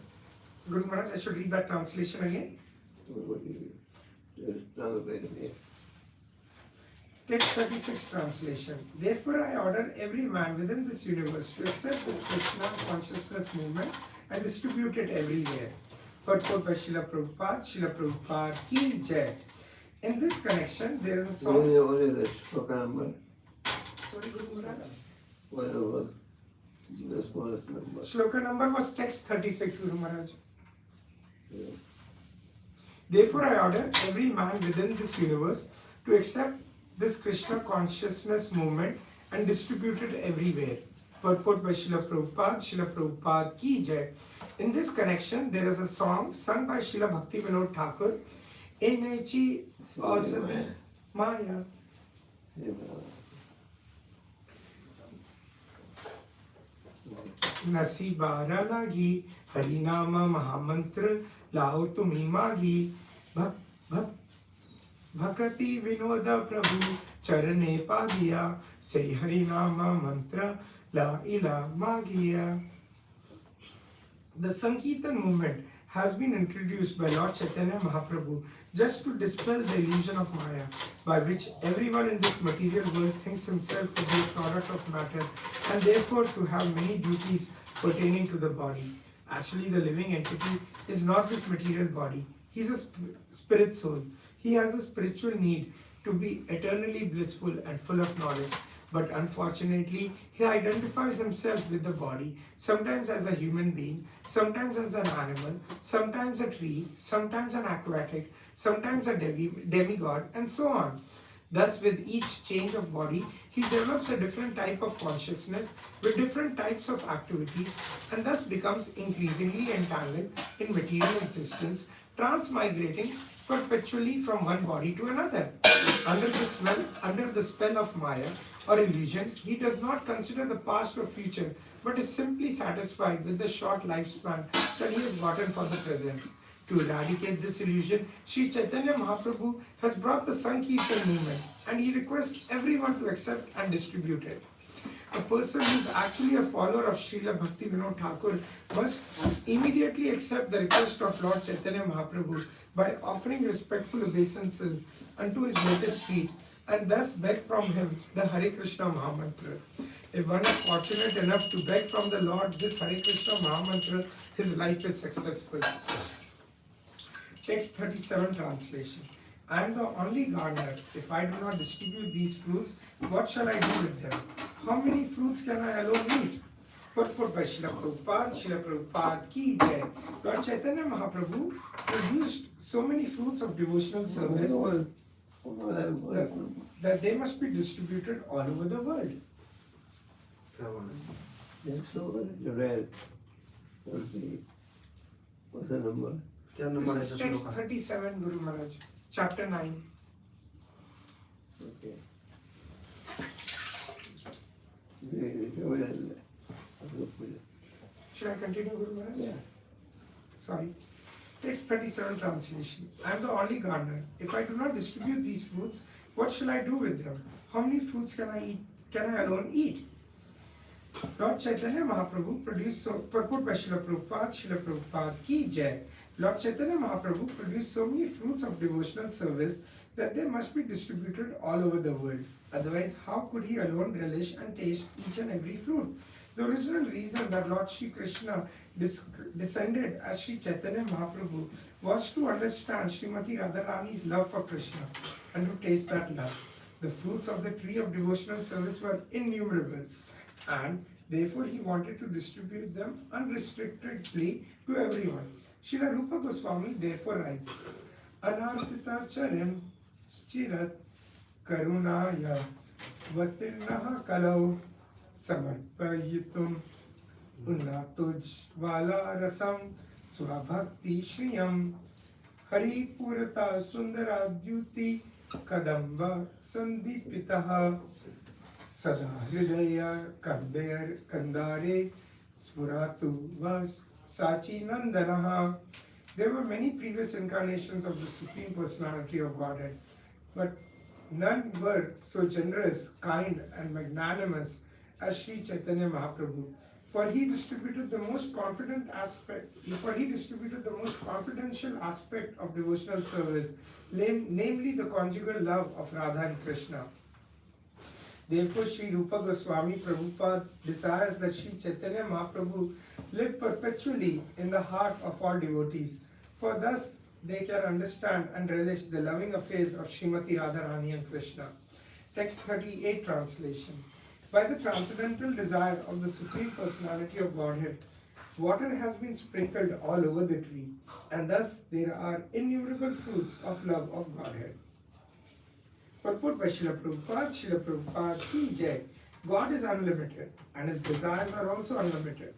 Guru Maharaj, I should read that translation again. Text 36 translation. Therefore I order every man within this universe to accept this Krishna consciousness movement and distribute it everywhere. Purport by Srila Prabhupada Ki Jai. In this connection, there is a song. What is the shloka number? Sorry, Guru Maharaj. Whatever. The smallest number. Shloka number was text 36, Guru Maharaj. Yeah. Therefore, I order every man within this universe to accept this Krishna consciousness movement and distribute it everywhere. Purport by Srila Prabhupada Ki Jai. In this connection, there is a song sung by Srila Bhakti Vinod Thakur, Enechi Asadi Maya. Nasibara lagi Harinama Mahamantra Lao tumi magi Bhakati Vinoda Prabhu Charane Padiya Say Harinama Mantra La ila magiya. The Sankirtan movement has been introduced by Lord Chaitanya Mahaprabhu just to dispel the illusion of Maya, by which everyone in this material world thinks himself to be a product of matter and therefore to have many duties pertaining to the body. Actually, the living entity is not this material body. He is a spirit soul. He has a spiritual need to be eternally blissful and full of knowledge. But unfortunately, he identifies himself with the body, sometimes as a human being, sometimes as an animal, sometimes a tree, sometimes an aquatic, sometimes a demigod, and so on. Thus, with each change of body, he develops a different type of consciousness with different types of activities and thus becomes increasingly entangled in material existence, transmigrating perpetually from one body to another. Under the spell of Maya or illusion, he does not consider the past or future, but is simply satisfied with the short lifespan that he has gotten for the present. To eradicate this illusion, Sri Chaitanya Mahaprabhu has brought the Sankirtan movement and he requests everyone to accept and distribute it. A person who is actually a follower of Srila Bhakti Vinod Thakur must immediately accept the request of Lord Chaitanya Mahaprabhu by offering respectful obeisances unto his lotus feet and thus beg from him the Hare Krishna Mahamantra. If one is fortunate enough to beg from the Lord this Hare Krishna Mahamantra, his life is successful. Text 37 translation. I am the only gardener. If I do not distribute these fruits, what shall I do with them? How many fruits can I alone eat? Purport by Srila Prabhupada ki jai. Lord Chaitanya Mahaprabhu produced so many fruits of devotional service that they must be distributed all over the world. Next over the red. What's the number? This is text 37, Guru Maharaj, chapter 9. Okay. Should I continue, Guru Maharaj? Yeah. Sorry. Text 37 translation. I am the only gardener. If I do not distribute these fruits, what shall I do with them? How many fruits can I eat? Can I alone eat? Lord Chaitanya Mahaprabhu produced purport by Srila Prabhupada ki jai. Lord Chaitanya Mahaprabhu produced so many fruits of devotional service that they must be distributed all over the world. Otherwise, how could he alone relish and taste each and every fruit? The original reason that Lord Shri Krishna descended as Shri Chaitanya Mahaprabhu was to understand Srimati Radharani's love for Krishna and to taste that love. The fruits of the tree of devotional service were innumerable, and therefore he wanted to distribute them unrestrictedly to everyone. Srila Rupa Goswami therefore writes, Anarpita charim chirat karunaya vatirnaha kalau samarpayitum unatuj vala rasam swabhakti shriyam hari purata sundaradyuti kadamba sandipitaha sada hridaya kandare svuratu vas Sachi Nandanaha. There were many previous incarnations of the Supreme Personality of Godhead, but none were so generous, kind, and magnanimous as Sri Chaitanya Mahaprabhu. For he distributed the most confidential aspect of devotional service, namely the conjugal love of Radha and Krishna. Therefore, Sri Rupa Goswami Prabhupada desires that Sri Chaitanya Mahaprabhu live perpetually in the heart of all devotees, for thus they can understand and relish the loving affairs of Srimati Radharani and Krishna. Text 38 translation. By the transcendental desire of the Supreme Personality of Godhead, water has been sprinkled all over the tree, and thus there are innumerable fruits of love of Godhead. Purport by Srila Prabhupada ki jai. God is unlimited and his desires are also unlimited.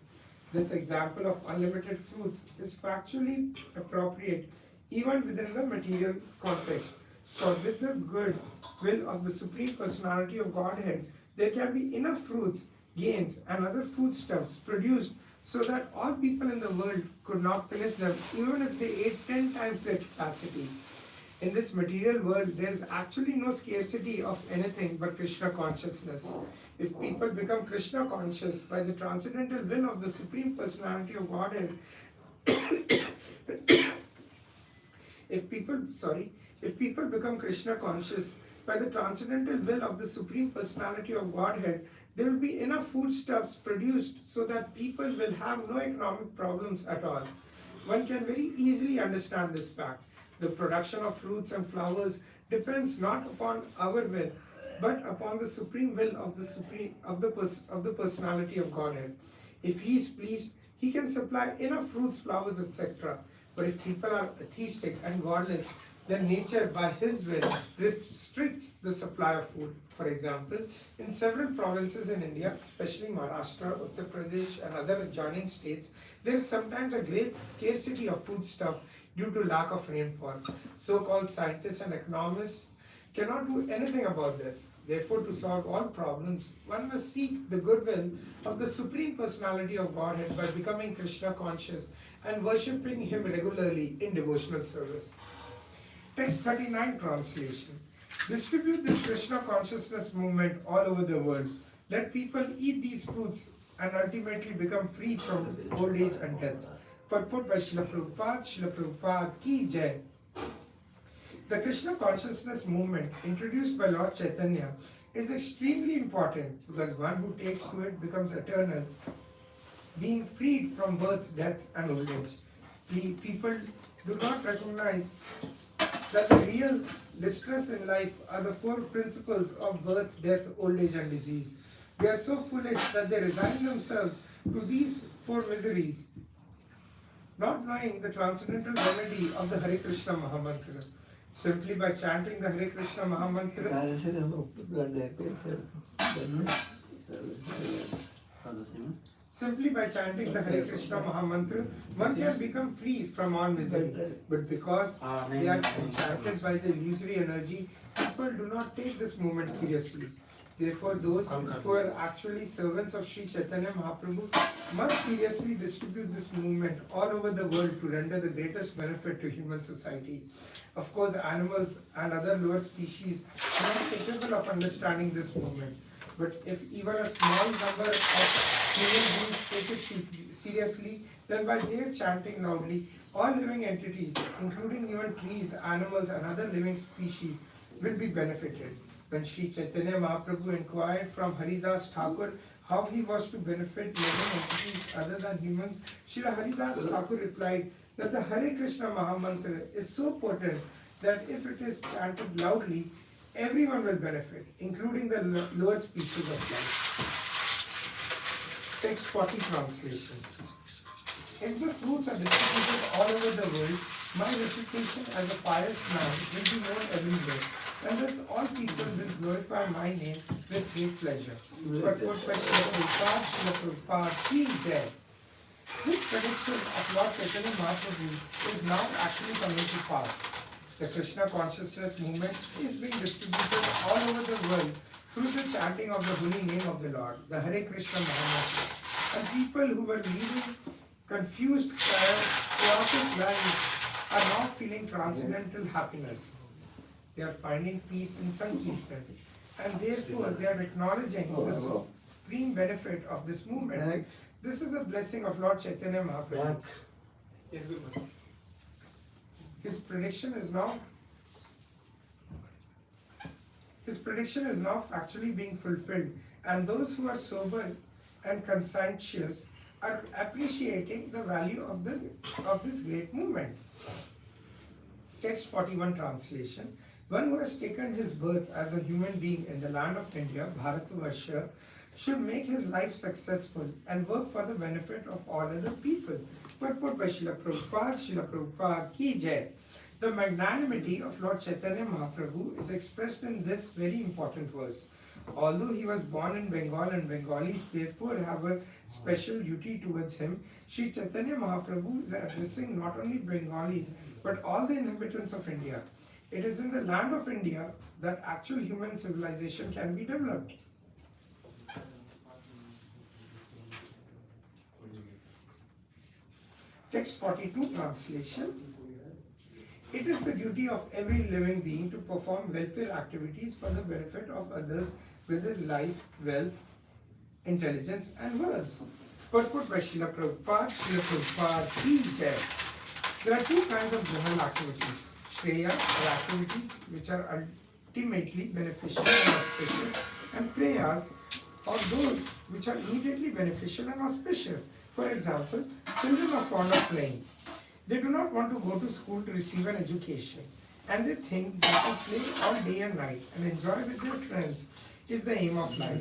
This example of unlimited fruits is factually appropriate even within the material context. For with the good will of the Supreme Personality of Godhead, there can be enough fruits, gains, and other foodstuffs produced so that all people in the world could not finish them even if they ate 10 times their capacity. In this material world, there is actually no scarcity of anything but Krishna consciousness. If people become Krishna conscious by the transcendental will of the Supreme Personality of Godhead, if people become Krishna conscious by the transcendental will of the Supreme Personality of Godhead, there will be enough foodstuffs produced so that people will have no economic problems at all. One can very easily understand this fact. The production of fruits and flowers depends not upon our will, but upon the supreme will of the personality of Godhead. If he is pleased, he can supply enough fruits, flowers, etc. But if people are atheistic and godless, then nature, by his will, restricts the supply of food. For example, in several provinces in India, especially Maharashtra, Uttar Pradesh, and other adjoining states, there is sometimes a great scarcity of foodstuff due to lack of rainfall. So-called scientists and economists cannot do anything about this. Therefore, to solve all problems, one must seek the goodwill of the Supreme Personality of Godhead by becoming Krishna conscious and worshipping him regularly in devotional service. Text 39 translation. Distribute this Krishna consciousness movement all over the world. Let people eat these fruits and ultimately become free from old age and death. Purport by Srila Prabhupada Ki Jai. The Krishna consciousness movement introduced by Lord Chaitanya is extremely important because one who takes to it becomes eternal, being freed from birth, death and old age. People do not recognize that the real distress in life are the four principles of birth, death, old age and disease. They are so foolish that they resign themselves to these four miseries, not knowing the transcendental remedy of the Hare Krishna Mahamantra. Simply by chanting the Hare Krishna Mahamantra, one can become free from all misery. But because they are enchanted by the illusory energy, people do not take this movement seriously. Therefore, those who are actually servants of Sri Chaitanya Mahaprabhu must seriously distribute this movement all over the world to render the greatest benefit to human society. Of course, animals and other lower species are not capable of understanding this movement. But if even a small number of human beings take it seriously, then by their chanting loudly, all living entities, including even trees, animals, and other living species, will be benefited. When Sri Chaitanya Mahaprabhu inquired from Haridas Thakur how he was to benefit living entities other than humans, Srila Haridas Thakur replied that the Hare Krishna Mahamantra is so potent that if it is chanted loudly, everyone will benefit, including the lower species of life. Text 40 translation. If the fruits are distributed all over the world, my reputation as a pious man will be known everywhere, and thus all people will glorify my name with great pleasure. Purport by Srila Prabhupada Ki Jai. This prediction of Lord Chaitanya Mahaprabhu is now actually coming to pass. The Krishna consciousness movement is being distributed all over the world through the chanting of the holy name of the Lord, the Hare Krishna Mahamantra. And people who were leading confused, chaotic lives are now feeling transcendental happiness. They are finding peace in Sankirtan, and therefore they are acknowledging the supreme benefit of this movement. This is the blessing of Lord Chaitanya Mahaprabhu. Yes, good one. His prediction is now actually being fulfilled, and those who are sober and conscientious are appreciating the value of this great movement. Text 41 translation. One who has taken his birth as a human being in the land of India, Bharatvarsha, should make his life successful and work for the benefit of all other people. Purport by Srila Prabhupada Ki Jai. The magnanimity of Lord Chaitanya Mahaprabhu is expressed in this very important verse. Although he was born in Bengal and Bengalis therefore have a special duty towards him, Sri Chaitanya Mahaprabhu is addressing not only Bengalis but all the inhabitants of India. It is in the land of India that actual human civilization can be developed. Text 42 translation. It is the duty of every living being to perform welfare activities for the benefit of others with his life, wealth, intelligence and words. Purport by Srila Prabhupada Ki Jai. There are two kinds of general activities. Shreya are activities which are ultimately beneficial and auspicious, and prayas are those which are immediately beneficial and auspicious. For example, children are fond of playing. They do not want to go to school to receive an education. and they think that to play all day and night and enjoy with their friends is the aim of life.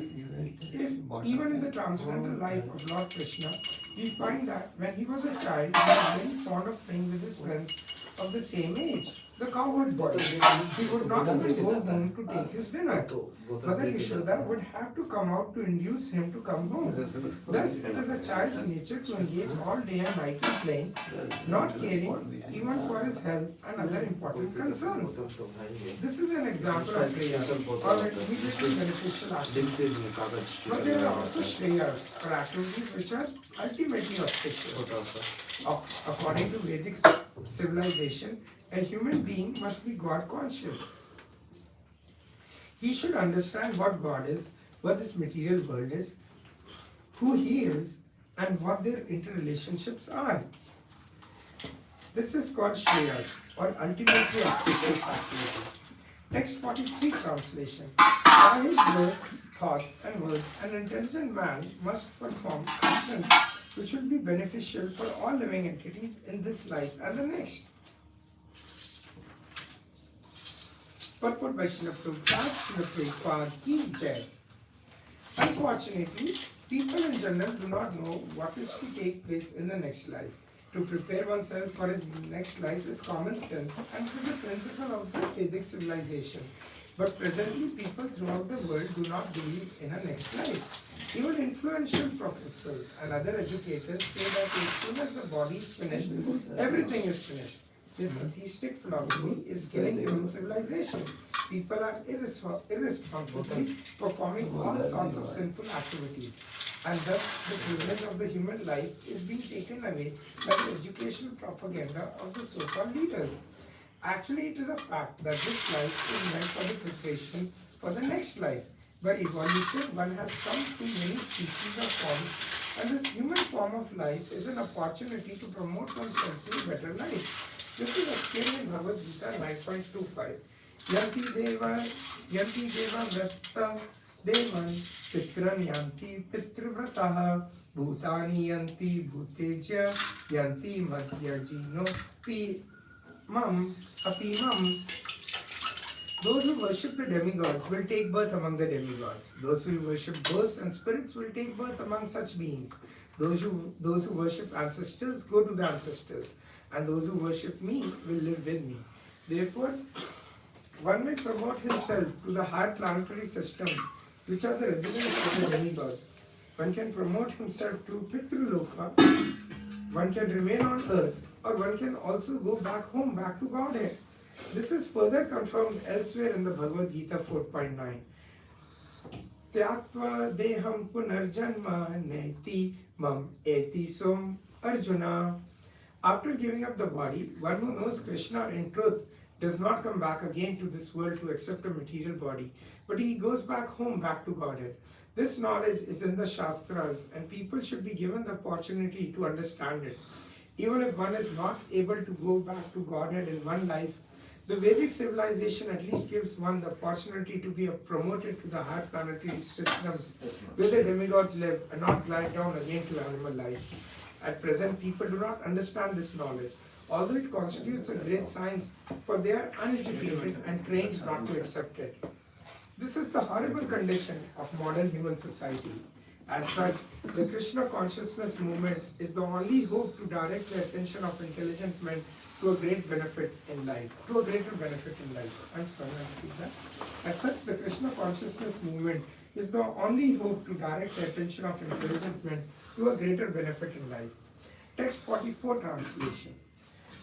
If even in the transcendental life of Lord Krishna, we find that when he was a child, he was very fond of playing with his friends of the same age. The cowherd boy. He would not even go home to take his dinner. Mother Yashoda would have to come out to induce him to come home. Thus, it is a child's nature to engage all day and night in playing, not caring even for his health and other important concerns. This is an example of prayers, or an immediately beneficial activity. But there are also shreyas, or activities which are ultimately auspicious. According to Vedic civilization, a human being must be God conscious. He should understand what God is, what this material world is, who He is, and what their interrelationships are. This is called Shreyas, or ultimately auspicious activity. Text 43 translation. By his work, thoughts, and words, an intelligent man must perform actions which will be beneficial for all living entities in this life and the next. Purport by Srila Prabhupada ki Jai. Unfortunately, people in general do not know what is to take place in the next life. To prepare oneself for his next life is common sense and to the principle of the Vedic civilization. But presently, people throughout the world do not believe in a next life. Even influential professors and other educators say that as soon as the body is finished, everything is finished. This atheistic philosophy is killing human civilization. People are irresponsibly performing all sorts of sinful activities, and thus the privilege of the human life is being taken away by the educational propaganda of the so-called leaders. Actually, it is a fact that this life is meant for the preparation for the next life. By evolution, one has come through many species of forms, and this human form of life is an opportunity to promote oneself to a better life. This is explained in Bhagavad Gita 9.25. Yanti deva vratta devan pitran yanti pitrvrataha bhutani yanti bhuteja yanti madhyajino apimam. Those who worship the demigods will take birth among the demigods. Those who worship ghosts and spirits will take birth among such beings. Those who worship ancestors go to the ancestors, and those who worship me will live with me. Therefore, one may promote himself to the higher planetary systems, which are the residents of the demigods. One can promote himself to Pitruloka, one can remain on earth, or one can also go back home, back to Godhead. This is further confirmed elsewhere in the Bhagavad Gita 4.9. Tyaktva deham punarjanma neti mam eti som Arjuna. After giving up the body, one who knows Krishna in truth does not come back again to this world to accept a material body, but he goes back home, back to Godhead. This knowledge is in the Shastras, and people should be given the opportunity to understand it. Even if one is not able to go back to Godhead in one life, the Vedic civilization at least gives one the opportunity to be promoted to the higher planetary systems where the demigods live and not glide down again to animal life. At present, people do not understand this knowledge, although it constitutes a great science, for they are uneducated and trained not to accept it. This is the horrible condition of modern human society. As such, the Krishna consciousness movement is the only hope to direct the attention of intelligent men to a great benefit in life, to a greater benefit in life. I'm sorry, I'll repeat that. As such, the Krishna consciousness movement is the only hope to direct the attention of intelligent men to a greater benefit in life. Text 44 translation.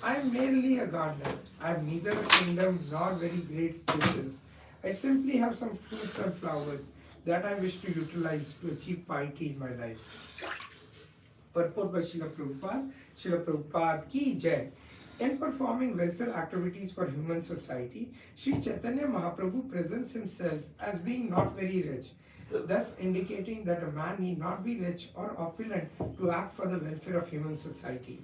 I am merely a gardener. I have neither a kingdom nor very great riches. I simply have some fruits and flowers that I wish to utilize to achieve piety in my life. Purport by Srila Prabhupada ki Jai. In performing welfare activities for human society, Sri Chaitanya Mahaprabhu presents himself as being not very rich, thus indicating that a man need not be rich or opulent to act for the welfare of human society.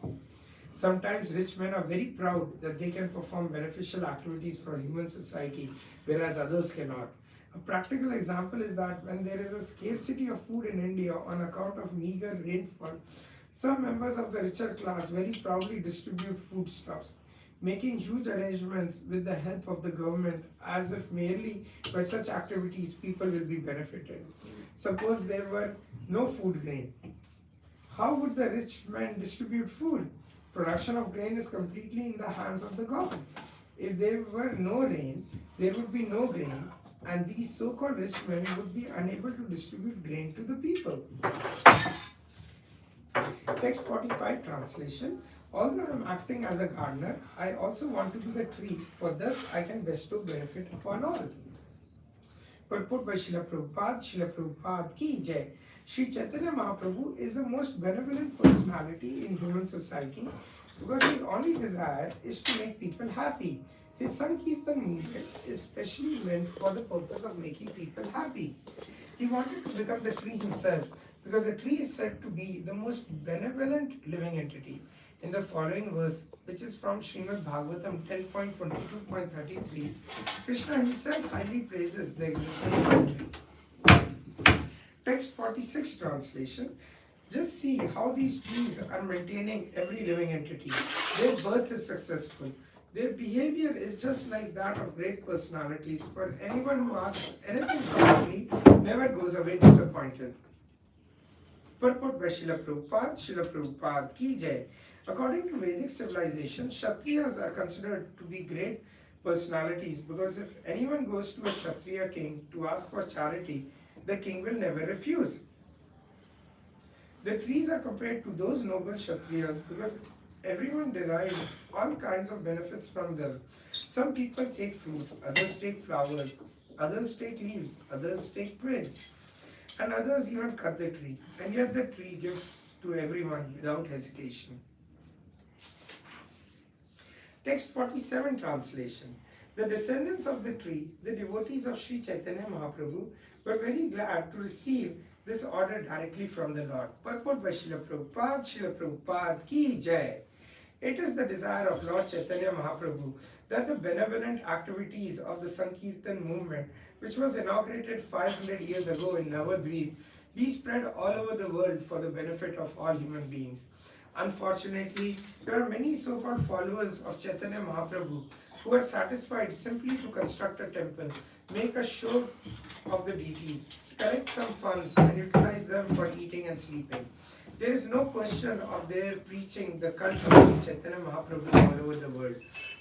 Sometimes rich men are very proud that they can perform beneficial activities for human society, whereas others cannot. A practical example is that when there is a scarcity of food in India on account of meager rainfall, some members of the richer class very proudly distribute foodstuffs. making huge arrangements with the help of the government as if merely by such activities people will be benefited. Suppose there were no food grain. How would the rich men distribute food? Production of grain is completely in the hands of the government. If there were no rain, there would be no grain, and these so-called rich men would be unable to distribute grain to the people. Text 45 translation. Although I am acting as a gardener, I also want to be the tree, for thus I can bestow benefit upon all. Purport by Srila Prabhupada ki jai. Sri Chaitanya Mahaprabhu is the most benevolent personality in human society because his only desire is to make people happy. His Sankirtan movement is specially meant for the purpose of making people happy. He wanted to become the tree himself because a tree is said to be the most benevolent living entity. In the following verse, which is from Srimad Bhagavatam 10.22.33, Krishna himself highly praises the existence of the tree. Text 46 translation. Just see how these trees are maintaining every living entity. Their birth is successful. Their behavior is just like that of great personalities, for anyone who asks anything from a tree never goes away disappointed. Purport by Srila Prabhupada ki jai. According to Vedic civilization, Kshatriyas are considered to be great personalities because if anyone goes to a Kshatriya king to ask for charity, the king will never refuse. The trees are compared to those noble Kshatriyas because everyone derives all kinds of benefits from them. Some people take fruit, others take flowers, others take leaves, others take twigs, and others even cut the tree. And yet the tree gives to everyone without hesitation. Text 47 translation. The descendants of the tree, the devotees of Sri Chaitanya Mahaprabhu, were very glad to receive this order directly from the Lord. Purport by Srila Prabhupada ki jai. It is the desire of Lord Chaitanya Mahaprabhu that the benevolent activities of the Sankirtan movement, which was inaugurated 500 years ago in Navadvip, be spread all over the world for the benefit of all human beings. Unfortunately, there are many so-called followers of Chaitanya Mahaprabhu who are satisfied simply to construct a temple, make a show of the deities, collect some funds and utilize them for eating and sleeping. There is no question of their preaching the cult of Chaitanya Mahaprabhu all over the world.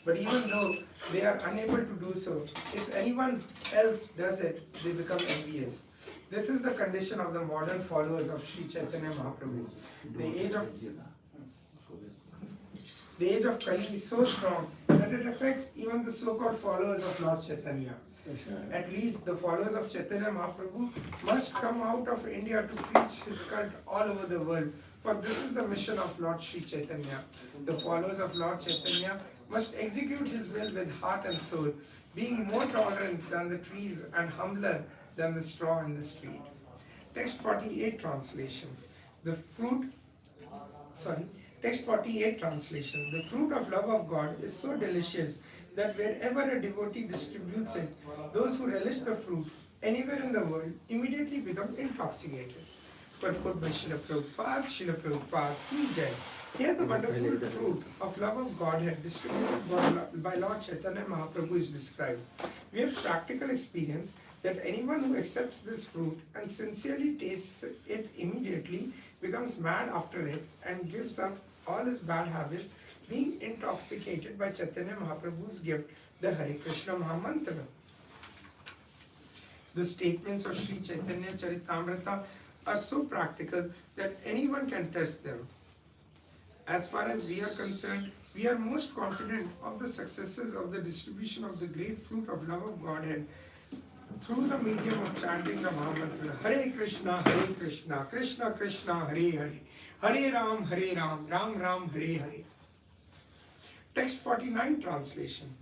But even though they are unable to do so, if anyone else does it, they become envious. This is the condition of the modern followers of Sri Chaitanya Mahaprabhu. The age of Kali is so strong that it affects even the so-called followers of Lord Chaitanya. At least the followers of Chaitanya Mahaprabhu must come out of India to preach his cult all over the world, for this is the mission of Lord Sri Chaitanya. The followers of Lord Chaitanya must execute his will with heart and soul, being more tolerant than the trees and humbler than the straw in the street. Text 48 translation. Text 48 translation. The fruit of love of God is so delicious that wherever a devotee distributes it, those who relish the fruit anywhere in the world immediately become intoxicated. Purport by Srila Prabhupada ki jai. Here the wonderful fruit of love of Godhead distributed by Lord Chaitanya Mahaprabhu is described. We have practical experience that anyone who accepts this fruit and sincerely tastes it immediately becomes mad after it and gives up all his bad habits, being intoxicated by Chaitanya Mahaprabhu's gift, the Hare Krishna Mahamantra. The statements of Sri Chaitanya Charitamrita are so practical that anyone can test them. As far as we are concerned, we are most confident of the successes of the distribution of the great fruit of love of Godhead through the medium of chanting the Mahamantra, Hare Krishna, Krishna Krishna, Hare Hare, Hare Ram, Ram Ram, Hare Hare. Text 49 translation.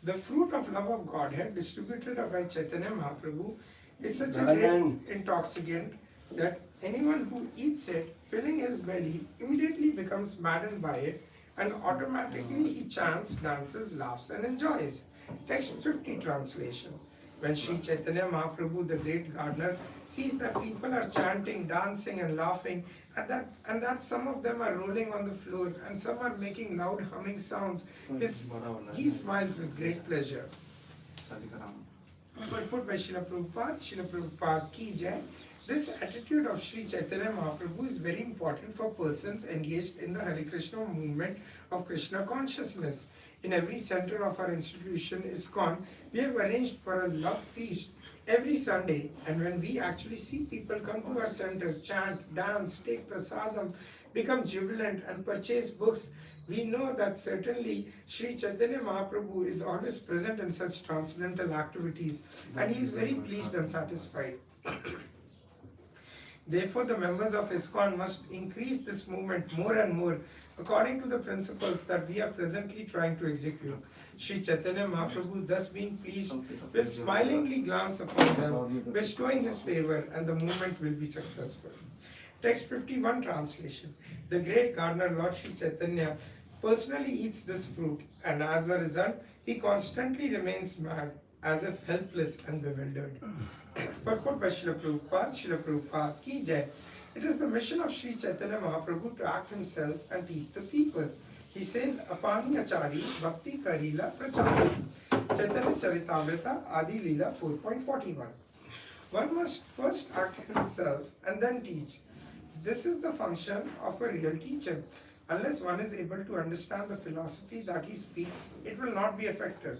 The fruit of love of Godhead distributed by Chaitanya Mahaprabhu is such a great intoxicant that anyone who eats it, filling his belly, immediately becomes maddened by it, and automatically he chants, dances, laughs and enjoys. Text 50 translation. When Sri Chaitanya Mahaprabhu, the great gardener, sees that people are chanting, dancing and laughing, and that some of them are rolling on the floor and some are making loud humming sounds, he smiles with great pleasure. Purport by Srila Prabhupada ki jai. This attitude of Sri Chaitanya Mahaprabhu is very important for persons engaged in the Hare Krishna movement of Krishna consciousness. In every center of our institution, ISKCON, we have arranged for a love feast every Sunday, and when we actually see people come to our center, chant, dance, take prasadam, become jubilant and purchase books, we know that certainly Sri Chaitanya Mahaprabhu is always present in such transcendental activities, and he is very pleased and satisfied. Therefore, the members of ISKCON must increase this movement more and more according to the principles that we are presently trying to execute. Sri Chaitanya Mahaprabhu, thus being pleased, will smilingly glance upon them, bestowing his favor, and the movement will be successful. Text 51 translation. The great gardener Lord Sri Chaitanya personally eats this fruit, and as a result, he constantly remains mad, as if helpless and bewildered. Purport by Srila Prabhupada ki jai. It is the mission of Sri Chaitanya Mahaprabhu to act himself and teach the people. He says, Apani Achari Bhakti Karila Prachari. Chaitanya Charitamrita Adi Leela 4.41. One must first act himself and then teach. This is the function of a real teacher. Unless one is able to understand the philosophy that he speaks, it will not be effective.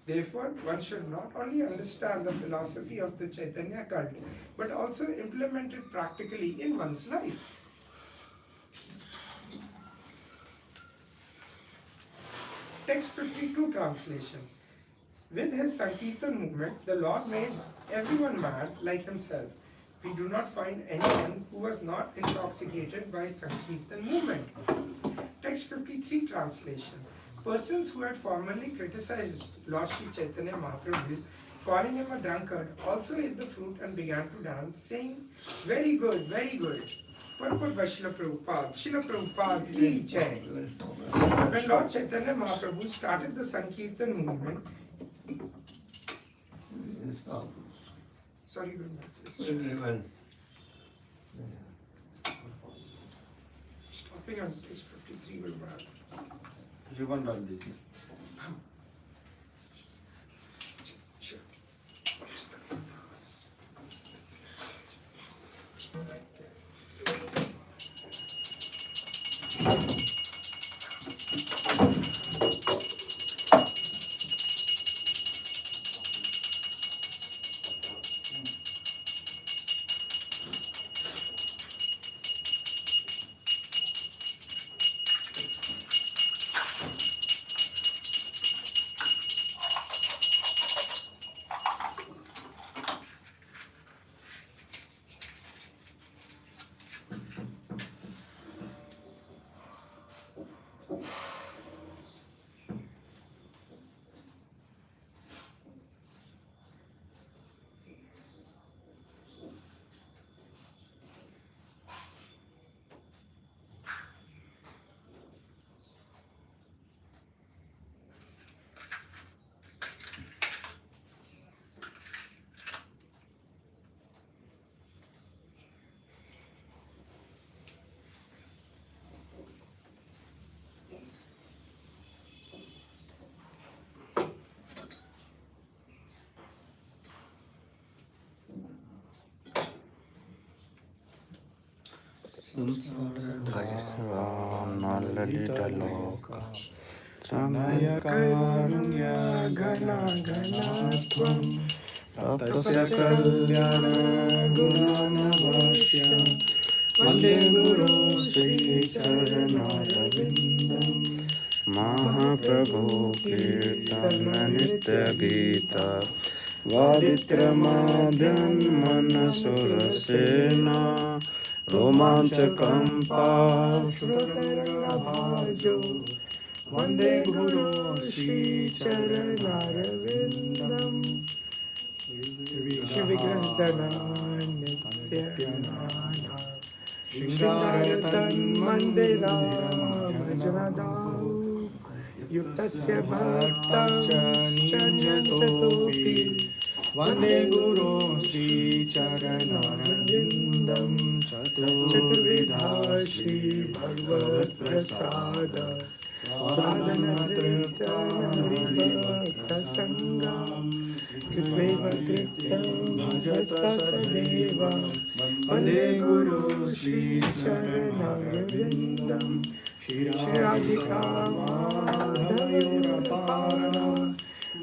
Therefore, one should not only understand the philosophy of the Chaitanya cult, but also implement it practically in one's life. Text 52 translation. With his Sankirtan movement, the Lord made everyone mad like himself. We do not find anyone who was not intoxicated by Sankirtan movement. Text 53 translation. Persons who had formerly criticized Lord Sri Chaitanya Mahaprabhu, calling him a drunkard, also ate the fruit and began to dance, saying, very good, very good. Purport by Srila Prabhupada ki jai. When Lord Chaitanya Mahaprabhu started the Sankirtan movement, sorry, Guru Maharaj. Stopping on text 53, Guru Maharaj. Ribbon डाल दीजिए Lalitalloka Samaya Karunya Gana Ganatvam Tapasya Kalyana Gunanavasya Vande Guru Sri Charanarvindam Mahaprabhu Kirtana Nitya Gita Vaditramadyan Manasurasena Romanchakampa Srutarabhajo Vande Guru Sri Charanarvindam Shivigrandana Nityanana Shingaratan Mandira Majnadau Yuktasya Bhaktam Chanyantatopi वन्दे गुरो श्रीचरणारविन्दं चतुर्विधा श्रीभगवत्प्रसाद स्वादनतृप्तनविभक्तसङ्गं कृत्वैव तृप्तं भजत सदैव वन्दे गुरो श्रीचरणारविन्दं श्रीराधिका माधवयुरपारणं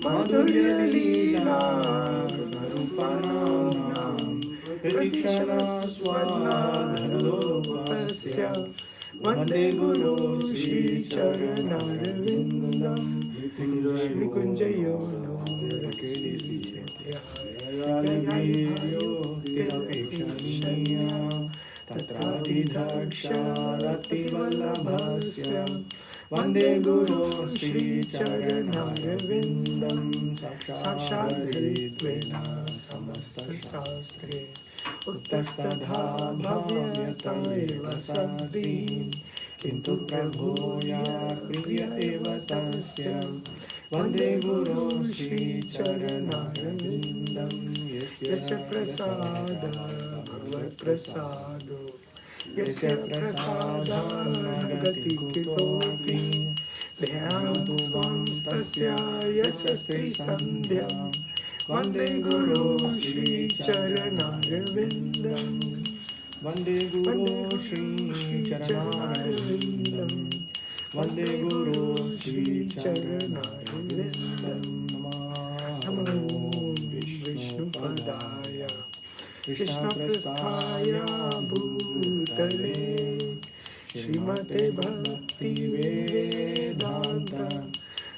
माधुर्यलीला रूपाणां प्रतीक्षणस्वाधलोकस्य वन्दे गुरो श्रीचरणारविन्दं श्रीकुञ्जयो no तिरपेक्षणीया तत्राधिदक्षारतिवल्लभस्य वन्दे गुरो श्रीचरणारविन्दं साक्षात् हृद्वेन समस्तशास्त्रे उत्तस्तथा भव्यत एव सद्भिः किन्तु प्रभूया प्रिय एव तस्य वन्दे गुरो श्रीचरणारविन्दं यस्य प्रसाद भगवत्प्रसादो यस्य प्रसादान्नगति कुतोऽपि ध्यानं त्वं तस्य यस्य स्त्रीसन्ध्या वन्दे गुरो श्रीचरणारविन्दं वन्दे गुरो श्रीचरणारविन्दं वन्दे गुरो श्रीचरणारविन्दं नमो विष्णुपदाय कृष्णप्रस्थाय भूतले श्रीमते भक्तिवेदान्त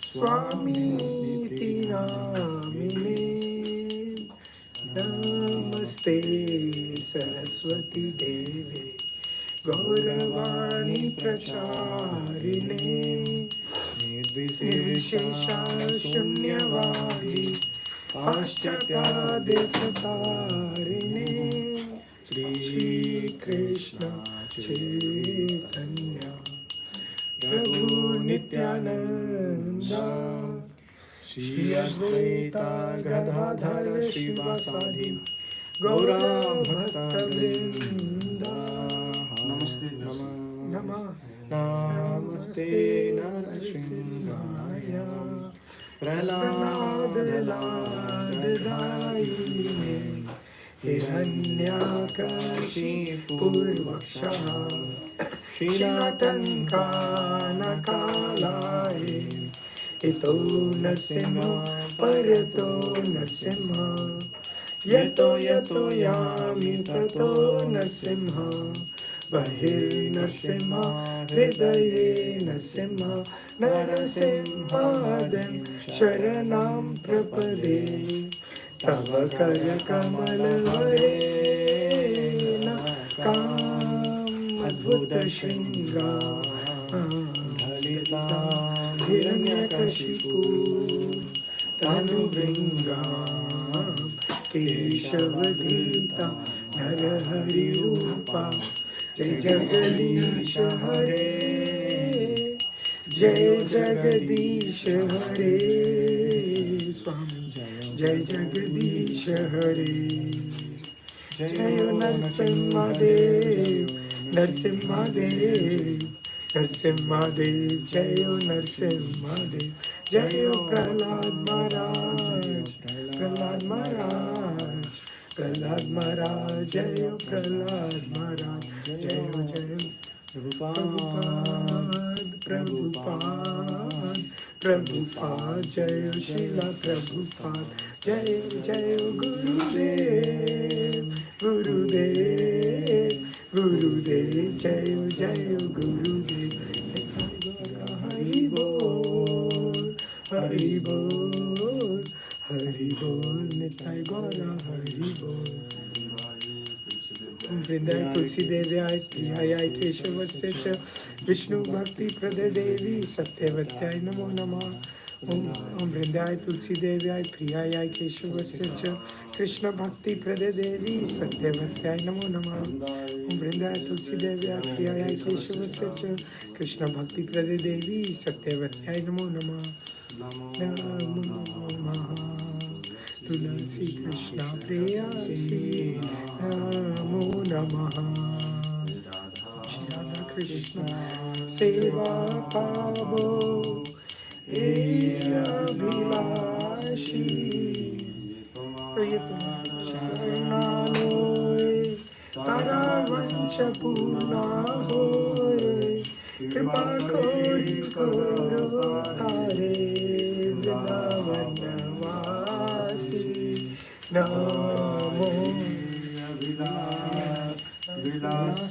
स्वामीति नामिने नमस्ते सरस्वती देवे गौरवाणी प्रचारिणे निर्विशेषा शून्यवादी पाश्चात्यादेशतारिणे श्रीकृष्ण चैतन्य प्रभु नित्यानंद श्री अद्वैता गदाधर शिवासादि गौरा भक्तवृंद नमस्ते नमः नमस्ते नरसिंहाय प्रह्लादलाददायिने हिरण्याकशिपूर्वक्षः शीलातङ्कानकालाय इतो नरसिंह परतो नरसिंह यतो यतो यामि ततो नरसिंह बहिर्नरसिंह हृदये नरसिंह नरसिंहादिं शरणं प्रपदे तव करकमलवरेण कामद्भुतशृङ्गा धलिता हिरण्यकशिपू तनुभृङ्गा केशवधृता नरहरिरूपा जय जगदीश हरे जय जगदीश हरे स्वामी जय जगदीश हरे जय नरसिंहदेव नरसिंहदेव नरसिंहदेव जय नरसिंहदेव जय प्रहलाद महाराज प्रहलाद महाराज प्रहलाद महाराज जय प्रहलाद महाराज जय जय प्रभुपाद प्रभुपाद प्रभुपाद जय शिला प्रभुपाद जय जय गुरुदेव गुरुदेव गुरुदेव जय जय गुरुदेव हरि बोल हरि बोल हरि बोल निताय गौरा हरि बोल वृंदाय तुलसी देव्याय प्रियाय केशवस्य च विष्णु भक्ति प्रदे देवी सत्यवत्याय नमो नमः ओम वृंदाय तुलसी देव्याय प्रियाय केशवस्य च कृष्ण भक्ति प्रदे देवी सत्यवत्याय नमो नमः ओम वृंदाय तुलसी देव्याय प्रियाय केशवस्य च कृष्ण भक्ति प्रदे देवी सत्यवत्याय नमो नमः नमो नमः तुलसी कृष्ण प्रेयसी नमो नमः श्री राधा कृष्ण सेवा पावो हे अभिलाषी शरणालोय तारा वंश पूर्णा होय कृपा कोई करो तारे वृंदावन वासी नमो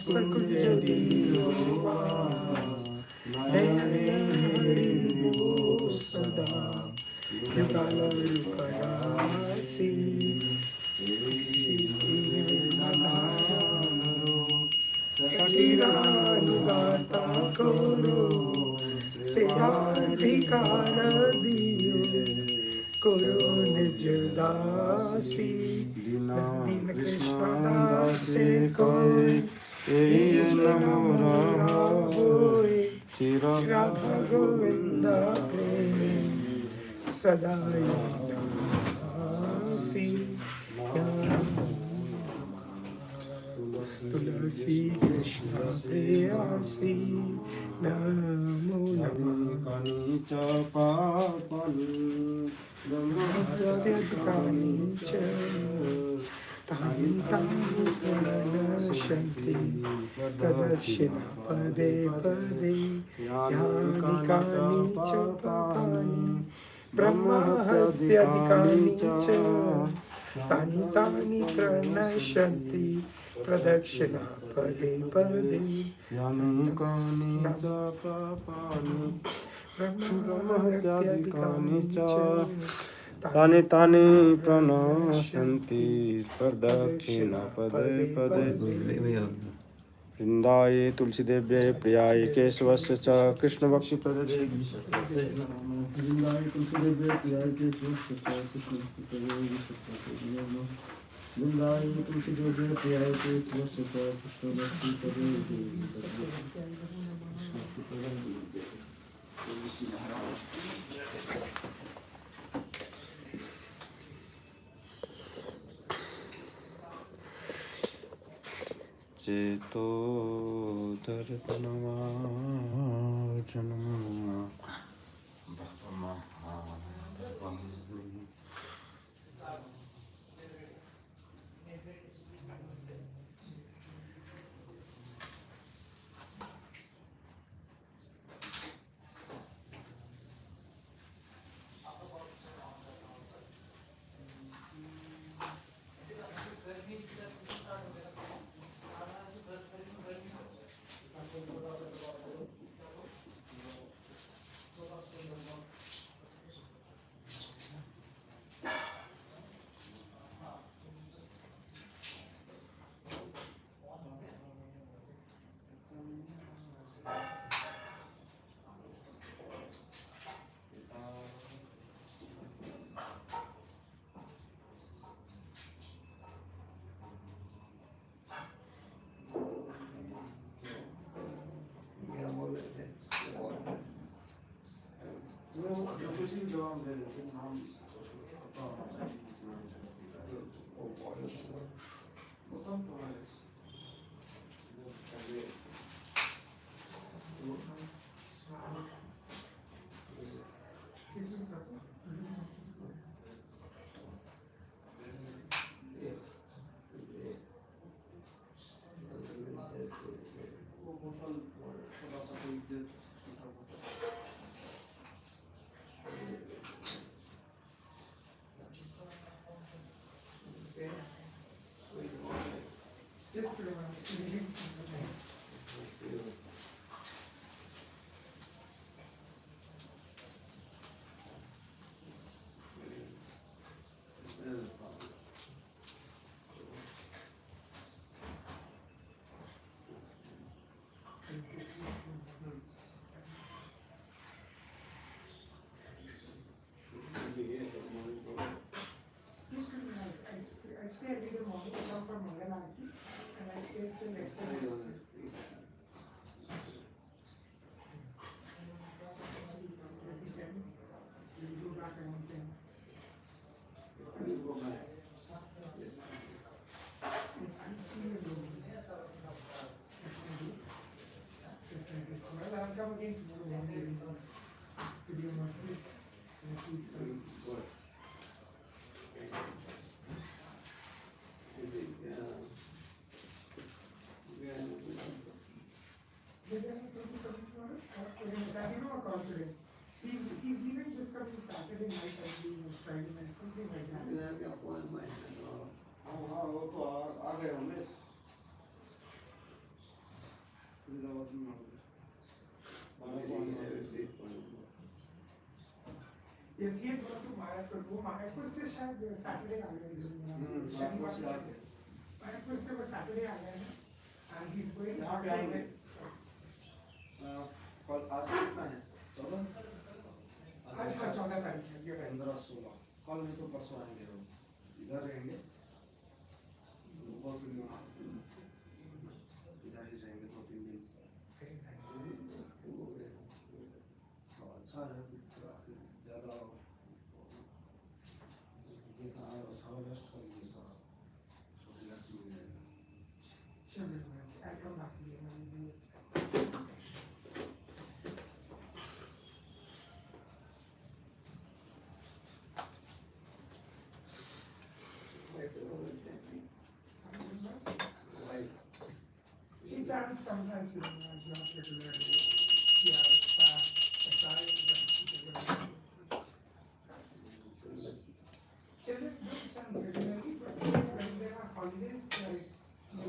सकुंज दीवास हरि वो सदा कृपालु करासी सकीरानुगाता करो सेवाधिकार दियो करो निज दासी दीन कृष्ण दास से कोई नमो होय श्री राधा गोविंद प्रेम सदा दासी तुलसी कृष्ण प्रेयसी नमो नमः ब्रह्महत्यादिकानि च तानि तानि प्रणश्यन्ति प्रदक्षिणा पदे पदे यानि कानि च पापानि ब्रह्महत्यादिकानि च तानि तानि प्रणश्यन्ति प्रदक्षिणा पदे पदे यानि कानि च पापानि ब्रह्महत्यादिकानि च तानि तानि प्रणश्यन्ति प्रदक्षिणा पदे पदे वृन्दाय तुलसीदेव्यै प्रियाय केशवस्य च कृष्णभक्तिप्रदे वृन्दाय तुलसीदेव्यै प्रियाय केशवस्य च कृष्णभक्तिप्रदे वृन्दाय तुलसीदेव्यै प्रियाय केशवस्य च कृष्णभक्तिप्रदे चेतो दर्पणमार्जनम् please come. Good. Is it, Did I tell you something tomorrow? I give him a call today. He's leaving this coming Saturday night, I believe, or Friday night, something like that. you have your phone in my hand or? हाँ वो तो आ गए होंगे फरीदाबाद में आ गए You have a seat phone. Yes, he had gone to Mayapur. वो मायापुर से शायद Saturday आ गए मायापुर से आ गए। मायापुर से वो Saturday आ गए हैं and he's going यहाँ पे आएंगे। कल आज कितना है 14 आज का 14 तारीख है ये right. 15-16 कल नहीं तो परसों आएंगे लोग इधर रहेंगे बहुत दिन इधर ही रहेंगे 2-3 दिन Very nice. अच्छा है ज़्यादा थोड़ा रेस्ट कर लीजिए थोड़ा रिलैक्स मिल जाएगा Sure, very nice. I'll come back to you when we do it. She chants sometimes with me, not regularly. Yeah, I try, but children don't chant regularly, but when there are holidays, they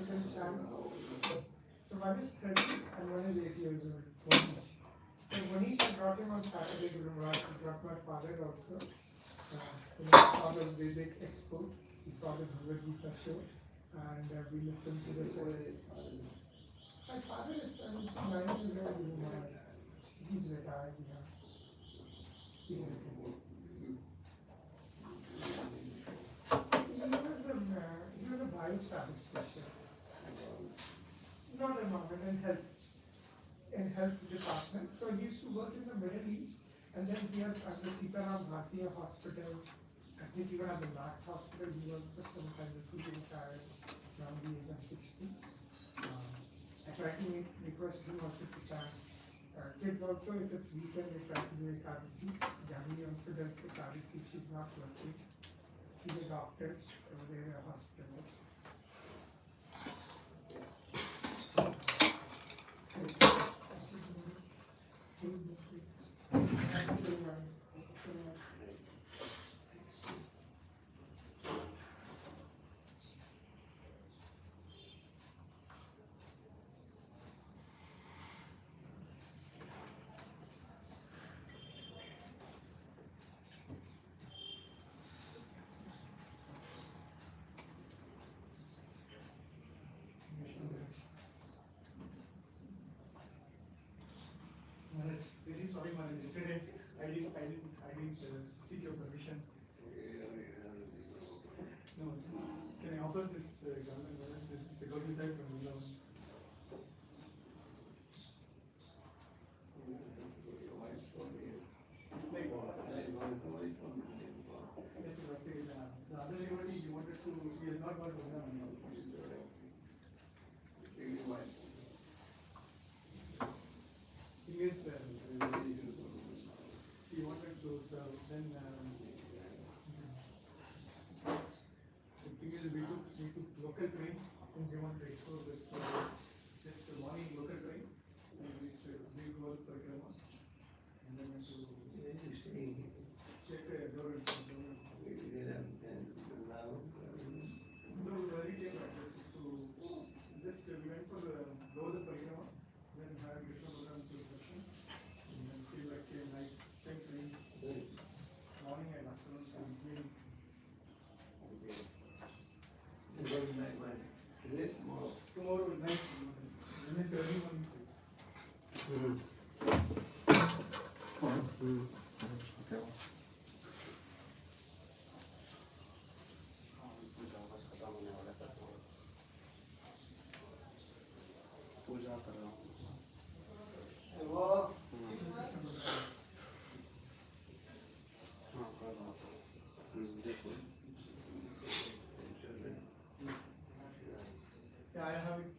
can chant. So one is 30 and one is 8 years old, Manish. So Manish, I brought him on Saturday to Gurumraj. I brought my father also. He saw the Vedic Expo. He saw the Bhagavad Gita show. And we listened to the My father is 9 years old. He's retired. Yeah. He's retired. He was a biostatistician. Not a moment in health department. So he used to work in the Middle East, and then here at the Sitaram Bhartiya Hospital. I think even at the Max Hospital, he worked for some time before he retired around the age of 60. I try to request him also to chant. Kids also, if it's weekend, they try to do ekadashi. Jani also does ekadashi if she's not working. She's a doctor over there in a hospital. Really sorry, Maharaj. Yesterday I didn't seek your permission. No, can I offer this garment, Maharaj? This is security type from Vrindavan. Like, yes, you have said the other devotee you wanted to, he has not got Vrindavan. He is, she wanted to serve, then the thing is we took local train and we wanted to explore this, just a morning local train, and we used to big whole Parikrama, and then went to check the government. No, we came back, so just we went for the Golden Parikrama, then had Krishna Bhagavan celebration, and then came back same night, same train, morning and afternoon and evening. Tomorrow will night, then it's early morning. पूजा कर रहा हूँ हाँ कर रहा हूँ देखो Yeah, I have it.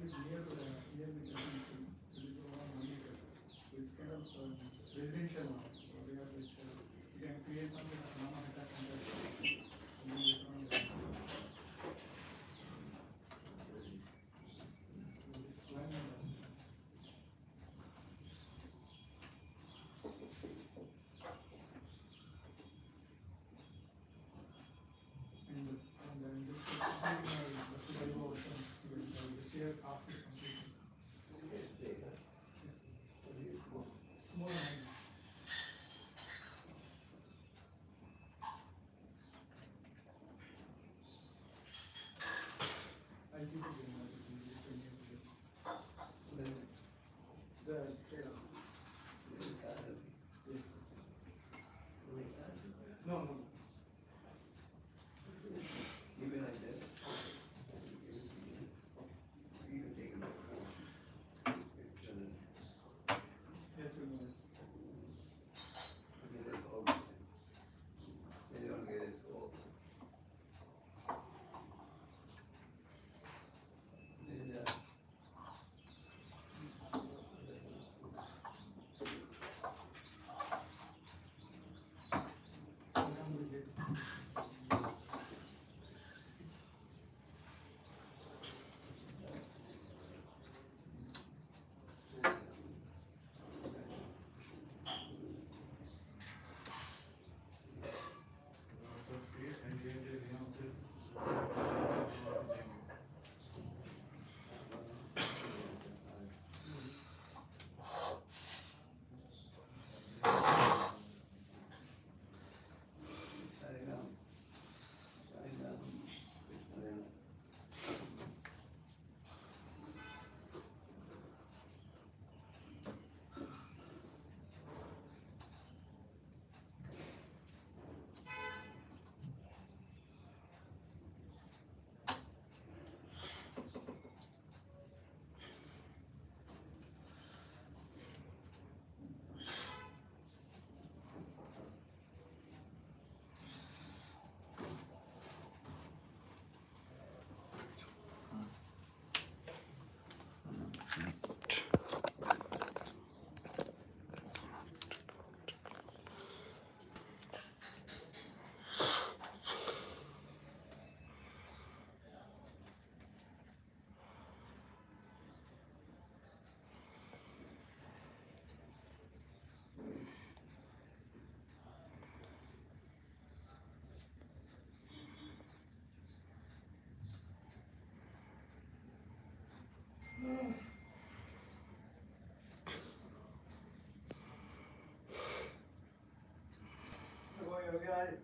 is near to the temple. It is around 1 acre. So it's kind of residential now. So we have this, we can create something like Mama Hata Center. Something is around there. So this plan, and then this is something this year after completion. More than I'll keep it in mind. The trade-off. Yes. No, no. Even like that. You can take it. Yes, we know this. They don't get it all. Oh, you got it.